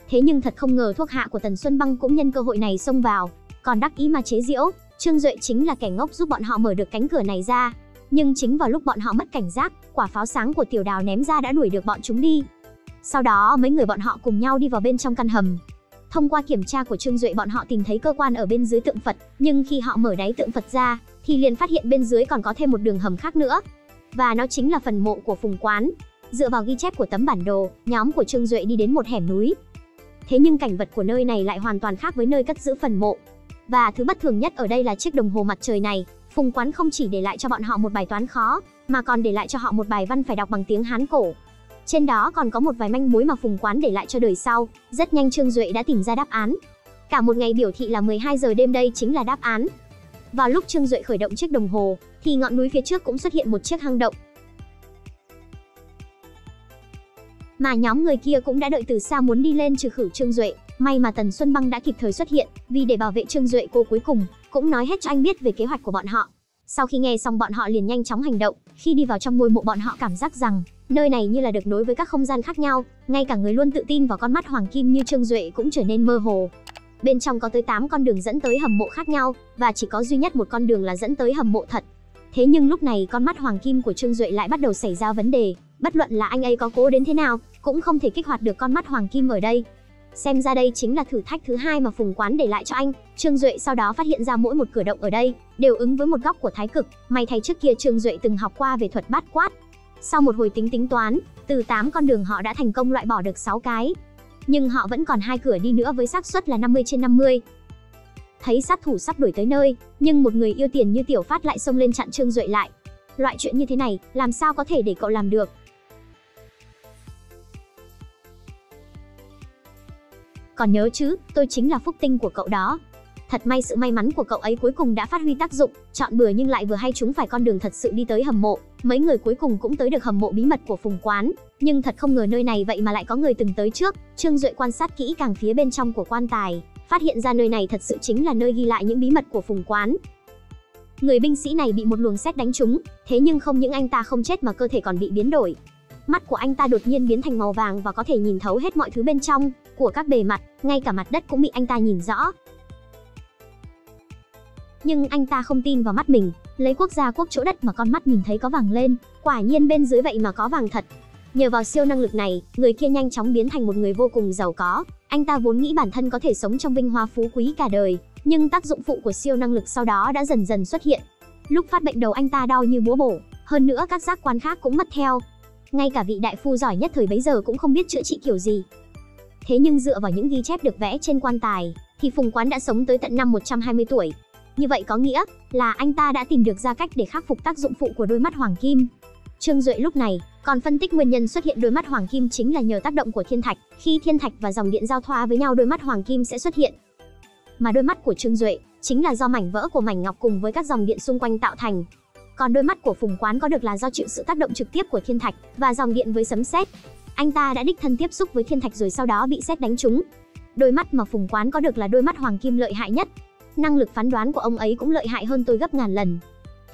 Speaker 1: Thế nhưng thật không ngờ thuộc hạ của Tần Xuân Băng cũng nhân cơ hội này xông vào, còn đắc ý mà chế giễu. Trương Duệ chính là kẻ ngốc giúp bọn họ mở được cánh cửa này ra. Nhưng chính vào lúc bọn họ mất cảnh giác, quả pháo sáng của Tiểu Đào ném ra đã đuổi được bọn chúng đi. Sau đó mấy người bọn họ cùng nhau đi vào bên trong căn hầm. Thông qua kiểm tra của Trương Duệ, bọn họ tìm thấy cơ quan ở bên dưới tượng Phật, nhưng khi họ mở đáy tượng Phật ra thì liền phát hiện bên dưới còn có thêm một đường hầm khác nữa. Và nó chính là phần mộ của Phùng Quán. Dựa vào ghi chép của tấm bản đồ, nhóm của Trương Duệ đi đến một hẻm núi. Thế nhưng cảnh vật của nơi này lại hoàn toàn khác với nơi cất giữ phần mộ. Và thứ bất thường nhất ở đây là chiếc đồng hồ mặt trời này. Phùng Quán không chỉ để lại cho bọn họ một bài toán khó, mà còn để lại cho họ một bài văn phải đọc bằng tiếng Hán cổ. Trên đó còn có một vài manh mối mà Phùng Quán để lại cho đời sau. Rất nhanh Trương Duệ đã tìm ra đáp án. Cả một ngày biểu thị là 12 giờ đêm, đây chính là đáp án. Vào lúc Trương Duệ khởi động chiếc đồng hồ, thì ngọn núi phía trước cũng xuất hiện một chiếc hang động. Mà nhóm người kia cũng đã đợi từ xa muốn đi lên trừ khử Trương Duệ. May mà Tần Xuân Băng đã kịp thời xuất hiện, vì để bảo vệ Trương Duệ, cô cuối cùng cũng nói hết cho anh biết về kế hoạch của bọn họ. Sau khi nghe xong, bọn họ liền nhanh chóng hành động. Khi đi vào trong ngôi mộ, bọn họ cảm giác rằng nơi này như là được nối với các không gian khác nhau. Ngay cả người luôn tự tin vào con mắt hoàng kim như Trương Duệ cũng trở nên mơ hồ. Bên trong có tới 8 con đường dẫn tới hầm mộ khác nhau, và chỉ có duy nhất một con đường là dẫn tới hầm mộ thật. Thế nhưng lúc này con mắt hoàng kim của Trương Duệ lại bắt đầu xảy ra vấn đề. Bất luận là anh ấy có cố đến thế nào, cũng không thể kích hoạt được con mắt hoàng kim ở đây. Xem ra đây chính là thử thách thứ hai mà Phùng Quán để lại cho anh. Trương Duệ sau đó phát hiện ra mỗi một cửa động ở đây đều ứng với một góc của thái cực. May thay trước kia Trương Duệ từng học qua về thuật bát quát. Sau một hồi tính toán, từ 8 con đường họ đã thành công loại bỏ được 6 cái. Nhưng họ vẫn còn 2 cửa đi nữa với xác suất là 50/50. Thấy sát thủ sắp đuổi tới nơi, nhưng một người yêu tiền như Tiểu Phát lại xông lên chặn Trương Duệ lại. Loại chuyện như thế này, làm sao có thể để cậu làm được? Còn nhớ chứ, tôi chính là phúc tinh của cậu đó. Thật may sự may mắn của cậu ấy cuối cùng đã phát huy tác dụng, chọn bừa nhưng lại vừa hay trúng phải con đường thật sự đi tới hầm mộ. Mấy người cuối cùng cũng tới được hầm mộ bí mật của Phùng Quán, nhưng thật không ngờ nơi này vậy mà lại có người từng tới trước. Trương Duệ quan sát kỹ càng phía bên trong của quan tài, phát hiện ra nơi này thật sự chính là nơi ghi lại những bí mật của Phùng Quán. Người binh sĩ này bị một luồng sét đánh trúng, thế nhưng không những anh ta không chết mà cơ thể còn bị biến đổi. Mắt của anh ta đột nhiên biến thành màu vàng và có thể nhìn thấu hết mọi thứ bên trong của các bề mặt, ngay cả mặt đất cũng bị anh ta nhìn rõ. Nhưng anh ta không tin vào mắt mình, lấy cuốc ra cuốc chỗ đất mà con mắt nhìn thấy có vàng lên, quả nhiên bên dưới vậy mà có vàng thật. Nhờ vào siêu năng lực này, người kia nhanh chóng biến thành một người vô cùng giàu có. Anh ta vốn nghĩ bản thân có thể sống trong vinh hoa phú quý cả đời, nhưng tác dụng phụ của siêu năng lực sau đó đã dần dần xuất hiện. Lúc phát bệnh đầu anh ta đau như búa bổ, hơn nữa các giác quan khác cũng mất theo. Ngay cả vị đại phu giỏi nhất thời bấy giờ cũng không biết chữa trị kiểu gì. Thế nhưng dựa vào những ghi chép được vẽ trên quan tài, thì Phùng Quán đã sống tới tận năm 120 tuổi. Như vậy có nghĩa là anh ta đã tìm được ra cách để khắc phục tác dụng phụ của đôi mắt hoàng kim. Trương Duệ lúc này còn phân tích nguyên nhân xuất hiện đôi mắt hoàng kim chính là nhờ tác động của thiên thạch. Khi thiên thạch và dòng điện giao thoa với nhau, đôi mắt hoàng kim sẽ xuất hiện. Mà đôi mắt của Trương Duệ chính là do mảnh vỡ của mảnh ngọc cùng với các dòng điện xung quanh tạo thành. Còn đôi mắt của Phùng Quán có được là do chịu sự tác động trực tiếp của thiên thạch và dòng điện với sấm sét. Anh ta đã đích thân tiếp xúc với thiên thạch rồi sau đó bị sét đánh trúng. Đôi mắt mà Phùng Quán có được là đôi mắt hoàng kim lợi hại nhất. Năng lực phán đoán của ông ấy cũng lợi hại hơn tôi gấp ngàn lần.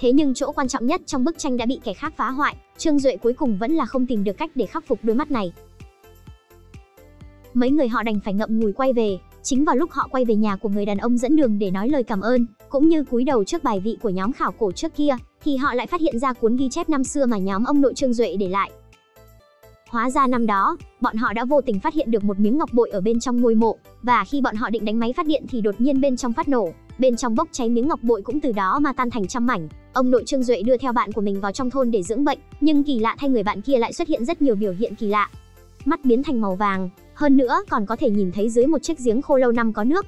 Speaker 1: Thế nhưng chỗ quan trọng nhất trong bức tranh đã bị kẻ khác phá hoại, Trương Duệ cuối cùng vẫn là không tìm được cách để khắc phục đôi mắt này. Mấy người họ đành phải ngậm ngùi quay về. Chính vào lúc họ quay về nhà của người đàn ông dẫn đường để nói lời cảm ơn, cũng như cúi đầu trước bài vị của nhóm khảo cổ trước kia, thì họ lại phát hiện ra cuốn ghi chép năm xưa mà nhóm ông nội Trương Duệ để lại. Hóa ra năm đó, bọn họ đã vô tình phát hiện được một miếng ngọc bội ở bên trong ngôi mộ, và khi bọn họ định đánh máy phát điện thì đột nhiên bên trong phát nổ, bên trong bốc cháy, miếng ngọc bội cũng từ đó mà tan thành trăm mảnh. Ông nội Trương Duệ đưa theo bạn của mình vào trong thôn để dưỡng bệnh, nhưng kỳ lạ thay người bạn kia lại xuất hiện rất nhiều biểu hiện kỳ lạ. Mắt biến thành màu vàng, hơn nữa còn có thể nhìn thấy dưới một chiếc giếng khô lâu năm có nước.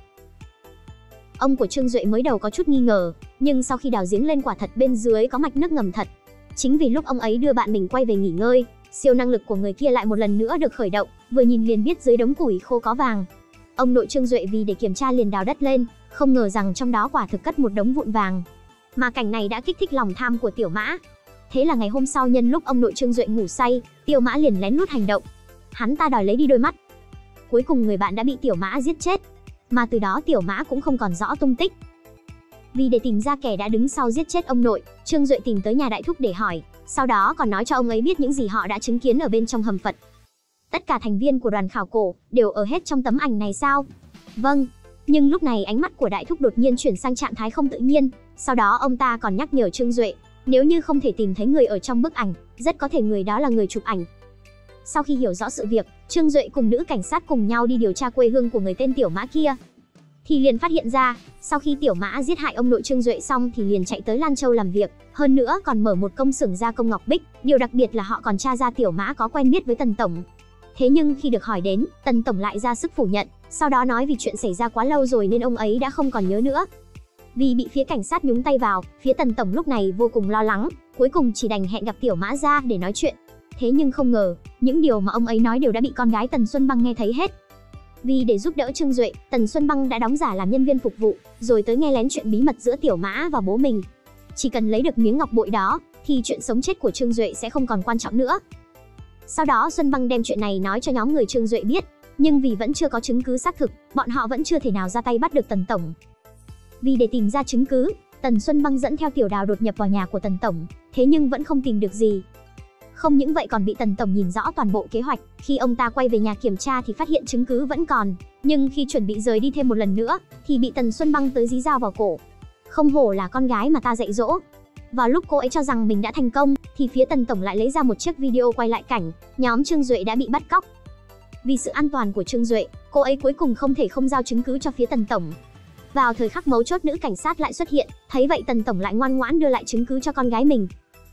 Speaker 1: Ông của Trương Duệ mới đầu có chút nghi ngờ, nhưng sau khi đào giếng lên quả thật bên dưới có mạch nước ngầm thật. Chính vì lúc ông ấy đưa bạn mình quay về nghỉ ngơi, siêu năng lực của người kia lại một lần nữa được khởi động, vừa nhìn liền biết dưới đống củi khô có vàng. Ông nội Trương Duệ vì để kiểm tra liền đào đất lên, không ngờ rằng trong đó quả thực cất một đống vụn vàng. Mà cảnh này đã kích thích lòng tham của Tiểu Mã. Thế là ngày hôm sau, nhân lúc ông nội Trương Duệ ngủ say, Tiểu Mã liền lén lút hành động. Hắn ta đòi lấy đi đôi mắt. Cuối cùng người bạn đã bị Tiểu Mã giết chết, mà từ đó Tiểu Mã cũng không còn rõ tung tích. Vì để tìm ra kẻ đã đứng sau giết chết ông nội, Trương Duệ tìm tới nhà đại thúc để hỏi, sau đó còn nói cho ông ấy biết những gì họ đã chứng kiến ở bên trong hầm Phật. Tất cả thành viên của đoàn khảo cổ đều ở hết trong tấm ảnh này sao? Vâng. Nhưng lúc này ánh mắt của đại thúc đột nhiên chuyển sang trạng thái không tự nhiên, sau đó ông ta còn nhắc nhở Trương Duệ, nếu như không thể tìm thấy người ở trong bức ảnh, rất có thể người đó là người chụp ảnh. Sau khi hiểu rõ sự việc, Trương Duệ cùng nữ cảnh sát cùng nhau đi điều tra quê hương của người tên Tiểu Mã kia. Thì liền phát hiện ra, sau khi Tiểu Mã giết hại ông nội Trương Duệ xong thì liền chạy tới Lan Châu làm việc, hơn nữa còn mở một công xưởng gia công ngọc bích, điều đặc biệt là họ còn tra ra Tiểu Mã có quen biết với Tần tổng. Thế nhưng khi được hỏi đến, Tần tổng lại ra sức phủ nhận, sau đó nói vì chuyện xảy ra quá lâu rồi nên ông ấy đã không còn nhớ nữa. Vì bị phía cảnh sát nhúng tay vào, phía Tần tổng lúc này vô cùng lo lắng, cuối cùng chỉ đành hẹn gặp Tiểu Mã ra để nói chuyện. Thế nhưng không ngờ, những điều mà ông ấy nói đều đã bị con gái Tần Xuân Băng nghe thấy hết. Vì để giúp đỡ Trương Duệ, Tần Xuân Băng đã đóng giả làm nhân viên phục vụ, rồi tới nghe lén chuyện bí mật giữa Tiểu Mã và bố mình. Chỉ cần lấy được miếng ngọc bội đó, thì chuyện sống chết của Trương Duệ sẽ không còn quan trọng nữa. Sau đó Xuân Băng đem chuyện này nói cho nhóm người Trương Duệ biết, nhưng vì vẫn chưa có chứng cứ xác thực, bọn họ vẫn chưa thể nào ra tay bắt được Tần tổng. Vì để tìm ra chứng cứ, Tần Xuân Băng dẫn theo Tiểu Đào đột nhập vào nhà của Tần tổng, thế nhưng vẫn không tìm được gì. Không những vậy còn bị Tần tổng nhìn rõ toàn bộ kế hoạch, khi ông ta quay về nhà kiểm tra thì phát hiện chứng cứ vẫn còn, nhưng khi chuẩn bị rời đi thêm một lần nữa thì bị Tần Xuân Băng tới dí dao vào cổ. Không hổ là con gái mà ta dạy dỗ. Vào lúc cô ấy cho rằng mình đã thành công, thì phía Tần tổng lại lấy ra một chiếc video quay lại cảnh nhóm Trương Duệ đã bị bắt cóc. Vì sự an toàn của Trương Duệ, cô ấy cuối cùng không thể không giao chứng cứ cho phía Tần tổng. Vào thời khắc mấu chốt, nữ cảnh sát lại xuất hiện, thấy vậy Tần tổng lại ngoan ngoãn đưa lại chứng cứ cho con gái mình.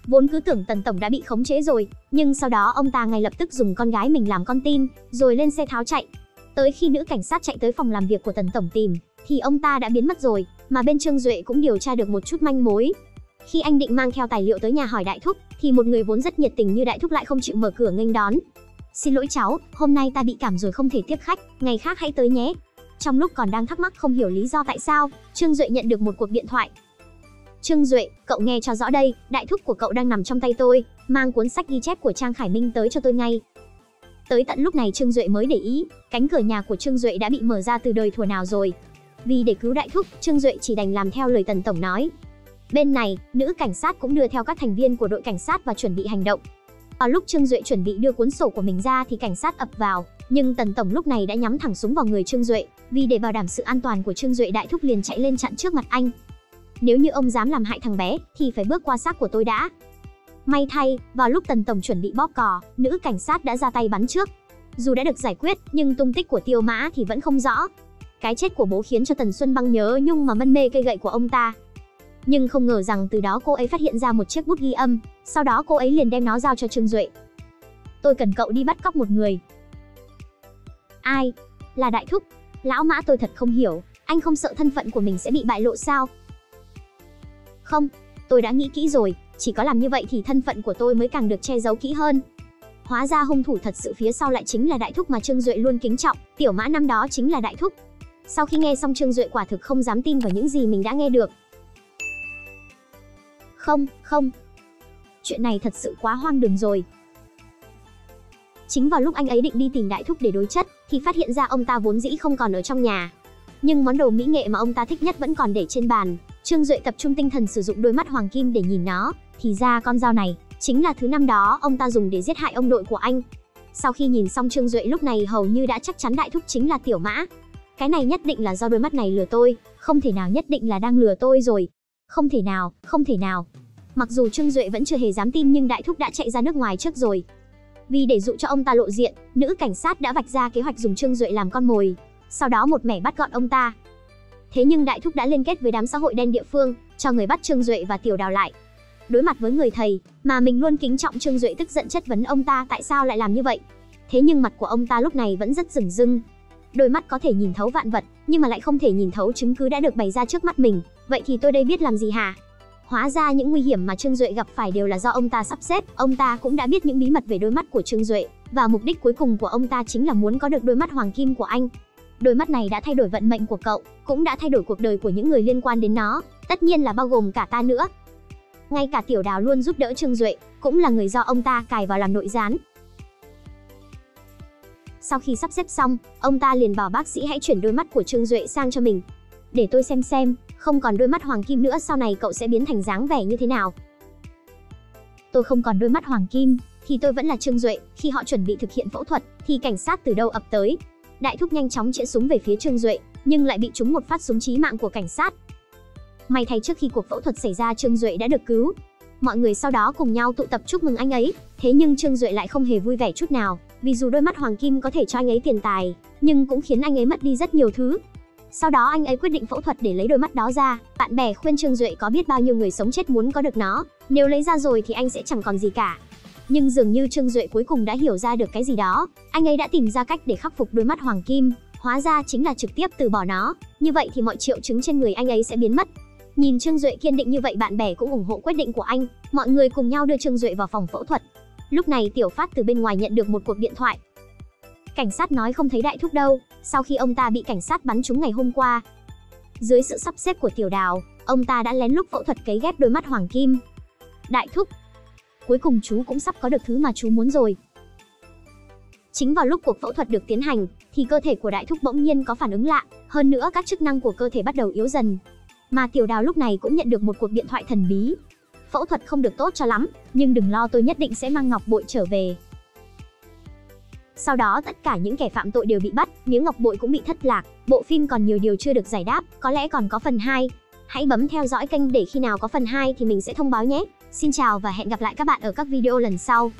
Speaker 1: Vốn cứ tưởng Tần tổng đã bị khống chế rồi, nhưng sau đó ông ta ngay lập tức dùng con gái mình làm con tin, rồi lên xe tháo chạy. Tới khi nữ cảnh sát chạy tới phòng làm việc của Tần tổng tìm, thì ông ta đã biến mất rồi, mà bên Trương Duệ cũng điều tra được một chút manh mối. Khi anh định mang theo tài liệu tới nhà hỏi đại thúc, thì một người vốn rất nhiệt tình như đại thúc lại không chịu mở cửa nghênh đón. Xin lỗi cháu, hôm nay ta bị cảm rồi không thể tiếp khách, ngày khác hãy tới nhé. Trong lúc còn đang thắc mắc không hiểu lý do tại sao, Trương Duệ nhận được một cuộc điện thoại. Trương Duệ, cậu nghe cho rõ đây, đại thúc của cậu đang nằm trong tay tôi, mang cuốn sách ghi chép của Trang Khải Minh tới cho tôi ngay. Tới tận lúc này Trương Duệ mới để ý, cánh cửa nhà của Trương Duệ đã bị mở ra từ đời thuở nào rồi. Vì để cứu đại thúc, Trương Duệ chỉ đành làm theo lời Tần tổng nói. Bên này, nữ cảnh sát cũng đưa theo các thành viên của đội cảnh sát và chuẩn bị hành động. Vào lúc Trương Duệ chuẩn bị đưa cuốn sổ của mình ra thì cảnh sát ập vào, nhưng Tần tổng lúc này đã nhắm thẳng súng vào người Trương Duệ, vì để bảo đảm sự an toàn của Trương Duệ, đại thúc liền chạy lên chặn trước mặt anh. Nếu như ông dám làm hại thằng bé thì phải bước qua xác của tôi đã. May thay, vào lúc Tần tổng chuẩn bị bóp cò, nữ cảnh sát đã ra tay bắn trước. Dù đã được giải quyết, nhưng tung tích của Tiêu Mã thì vẫn không rõ. Cái chết của bố khiến cho Tần Xuân Băng nhớ nhung mà mân mê cây gậy của ông ta. Nhưng không ngờ rằng từ đó cô ấy phát hiện ra một chiếc bút ghi âm, sau đó cô ấy liền đem nó giao cho Trương Duệ. Tôi cần cậu đi bắt cóc một người. Ai? Là đại thúc. Lão Mã, tôi thật không hiểu, anh không sợ thân phận của mình sẽ bị bại lộ sao? Không, tôi đã nghĩ kỹ rồi, chỉ có làm như vậy thì thân phận của tôi mới càng được che giấu kỹ hơn. Hóa ra hung thủ thật sự phía sau lại chính là đại thúc mà Trương Duệ luôn kính trọng, Tiểu Mã năm đó chính là đại thúc. Sau khi nghe xong, Trương Duệ quả thực không dám tin vào những gì mình đã nghe được. Không, chuyện này thật sự quá hoang đường rồi. Chính vào lúc anh ấy định đi tìm đại thúc để đối chất, thì phát hiện ra ông ta vốn dĩ không còn ở trong nhà. Nhưng món đồ mỹ nghệ mà ông ta thích nhất vẫn còn để trên bàn. Trương Duệ tập trung tinh thần sử dụng đôi mắt hoàng kim để nhìn nó, thì ra con dao này chính là thứ năm đó ông ta dùng để giết hại ông nội của anh. Sau khi nhìn xong, Trương Duệ lúc này hầu như đã chắc chắn đại thúc chính là Tiểu Mã. Cái này nhất định là do đôi mắt này lừa tôi, không thể nào, nhất định là đang lừa tôi rồi. Không thể nào. Mặc dù Trương Duệ vẫn chưa hề dám tin, nhưng đại thúc đã chạy ra nước ngoài trước rồi. Vì để dụ cho ông ta lộ diện, nữ cảnh sát đã vạch ra kế hoạch dùng Trương Duệ làm con mồi, sau đó một mẻ bắt gọn ông ta. Thế nhưng đại thúc đã liên kết với đám xã hội đen địa phương, cho người bắt Trương Duệ và Tiểu Đào lại. Đối mặt với người thầy mà mình luôn kính trọng, Trương Duệ tức giận chất vấn ông ta tại sao lại làm như vậy. Thế nhưng mặt của ông ta lúc này vẫn rất dửng dưng. Đôi mắt có thể nhìn thấu vạn vật, nhưng mà lại không thể nhìn thấu chứng cứ đã được bày ra trước mắt mình. Vậy thì tôi đây biết làm gì hả? Hóa ra những nguy hiểm mà Trương Duệ gặp phải đều là do ông ta sắp xếp. Ông ta cũng đã biết những bí mật về đôi mắt của Trương Duệ, và mục đích cuối cùng của ông ta chính là muốn có được đôi mắt hoàng kim của anh. Đôi mắt này đã thay đổi vận mệnh của cậu, cũng đã thay đổi cuộc đời của những người liên quan đến nó, tất nhiên là bao gồm cả ta nữa. Ngay cả Tiểu Đào luôn giúp đỡ Trương Duệ, cũng là người do ông ta cài vào làm nội gián. Sau khi sắp xếp xong, ông ta liền bảo bác sĩ hãy chuyển đôi mắt của Trương Duệ sang cho mình. Để tôi xem, không còn đôi mắt hoàng kim nữa sau này cậu sẽ biến thành dáng vẻ như thế nào. Tôi không còn đôi mắt hoàng kim, thì tôi vẫn là Trương Duệ. Khi họ chuẩn bị thực hiện phẫu thuật, thì cảnh sát từ đâu ập tới. Đại thúc nhanh chóng chĩa súng về phía Trương Duệ, nhưng lại bị trúng một phát súng chí mạng của cảnh sát. May thay trước khi cuộc phẫu thuật xảy ra, Trương Duệ đã được cứu. Mọi người sau đó cùng nhau tụ tập chúc mừng anh ấy. Thế nhưng Trương Duệ lại không hề vui vẻ chút nào, vì dù đôi mắt hoàng kim có thể cho anh ấy tiền tài, nhưng cũng khiến anh ấy mất đi rất nhiều thứ. Sau đó anh ấy quyết định phẫu thuật để lấy đôi mắt đó ra. Bạn bè khuyên Trương Duệ có biết bao nhiêu người sống chết muốn có được nó, nếu lấy ra rồi thì anh sẽ chẳng còn gì cả. Nhưng dường như Trương Duệ cuối cùng đã hiểu ra được cái gì đó. Anh ấy đã tìm ra cách để khắc phục đôi mắt hoàng kim, hóa ra chính là trực tiếp từ bỏ nó. Như vậy thì mọi triệu chứng trên người anh ấy sẽ biến mất. Nhìn Trương Duệ kiên định như vậy, bạn bè cũng ủng hộ quyết định của anh. Mọi người cùng nhau đưa Trương Duệ vào phòng phẫu thuật. Lúc này Tiểu Phát từ bên ngoài nhận được một cuộc điện thoại. Cảnh sát nói không thấy đại thúc đâu, sau khi ông ta bị cảnh sát bắn trúng ngày hôm qua. Dưới sự sắp xếp của Tiểu Đào, ông ta đã lén lút phẫu thuật cấy ghép đôi mắt hoàng kim. Đại thúc, cuối cùng chú cũng sắp có được thứ mà chú muốn rồi. Chính vào lúc cuộc phẫu thuật được tiến hành, thì cơ thể của đại thúc bỗng nhiên có phản ứng lạ, hơn nữa các chức năng của cơ thể bắt đầu yếu dần. Mà Tiểu Đào lúc này cũng nhận được một cuộc điện thoại thần bí. Phẫu thuật không được tốt cho lắm, nhưng đừng lo, tôi nhất định sẽ mang ngọc bội trở về. Sau đó tất cả những kẻ phạm tội đều bị bắt, miếng ngọc bội cũng bị thất lạc. Bộ phim còn nhiều điều chưa được giải đáp, có lẽ còn có phần 2. Hãy bấm theo dõi kênh để khi nào có phần 2 thì mình sẽ thông báo nhé. Xin chào và hẹn gặp lại các bạn ở các video lần sau.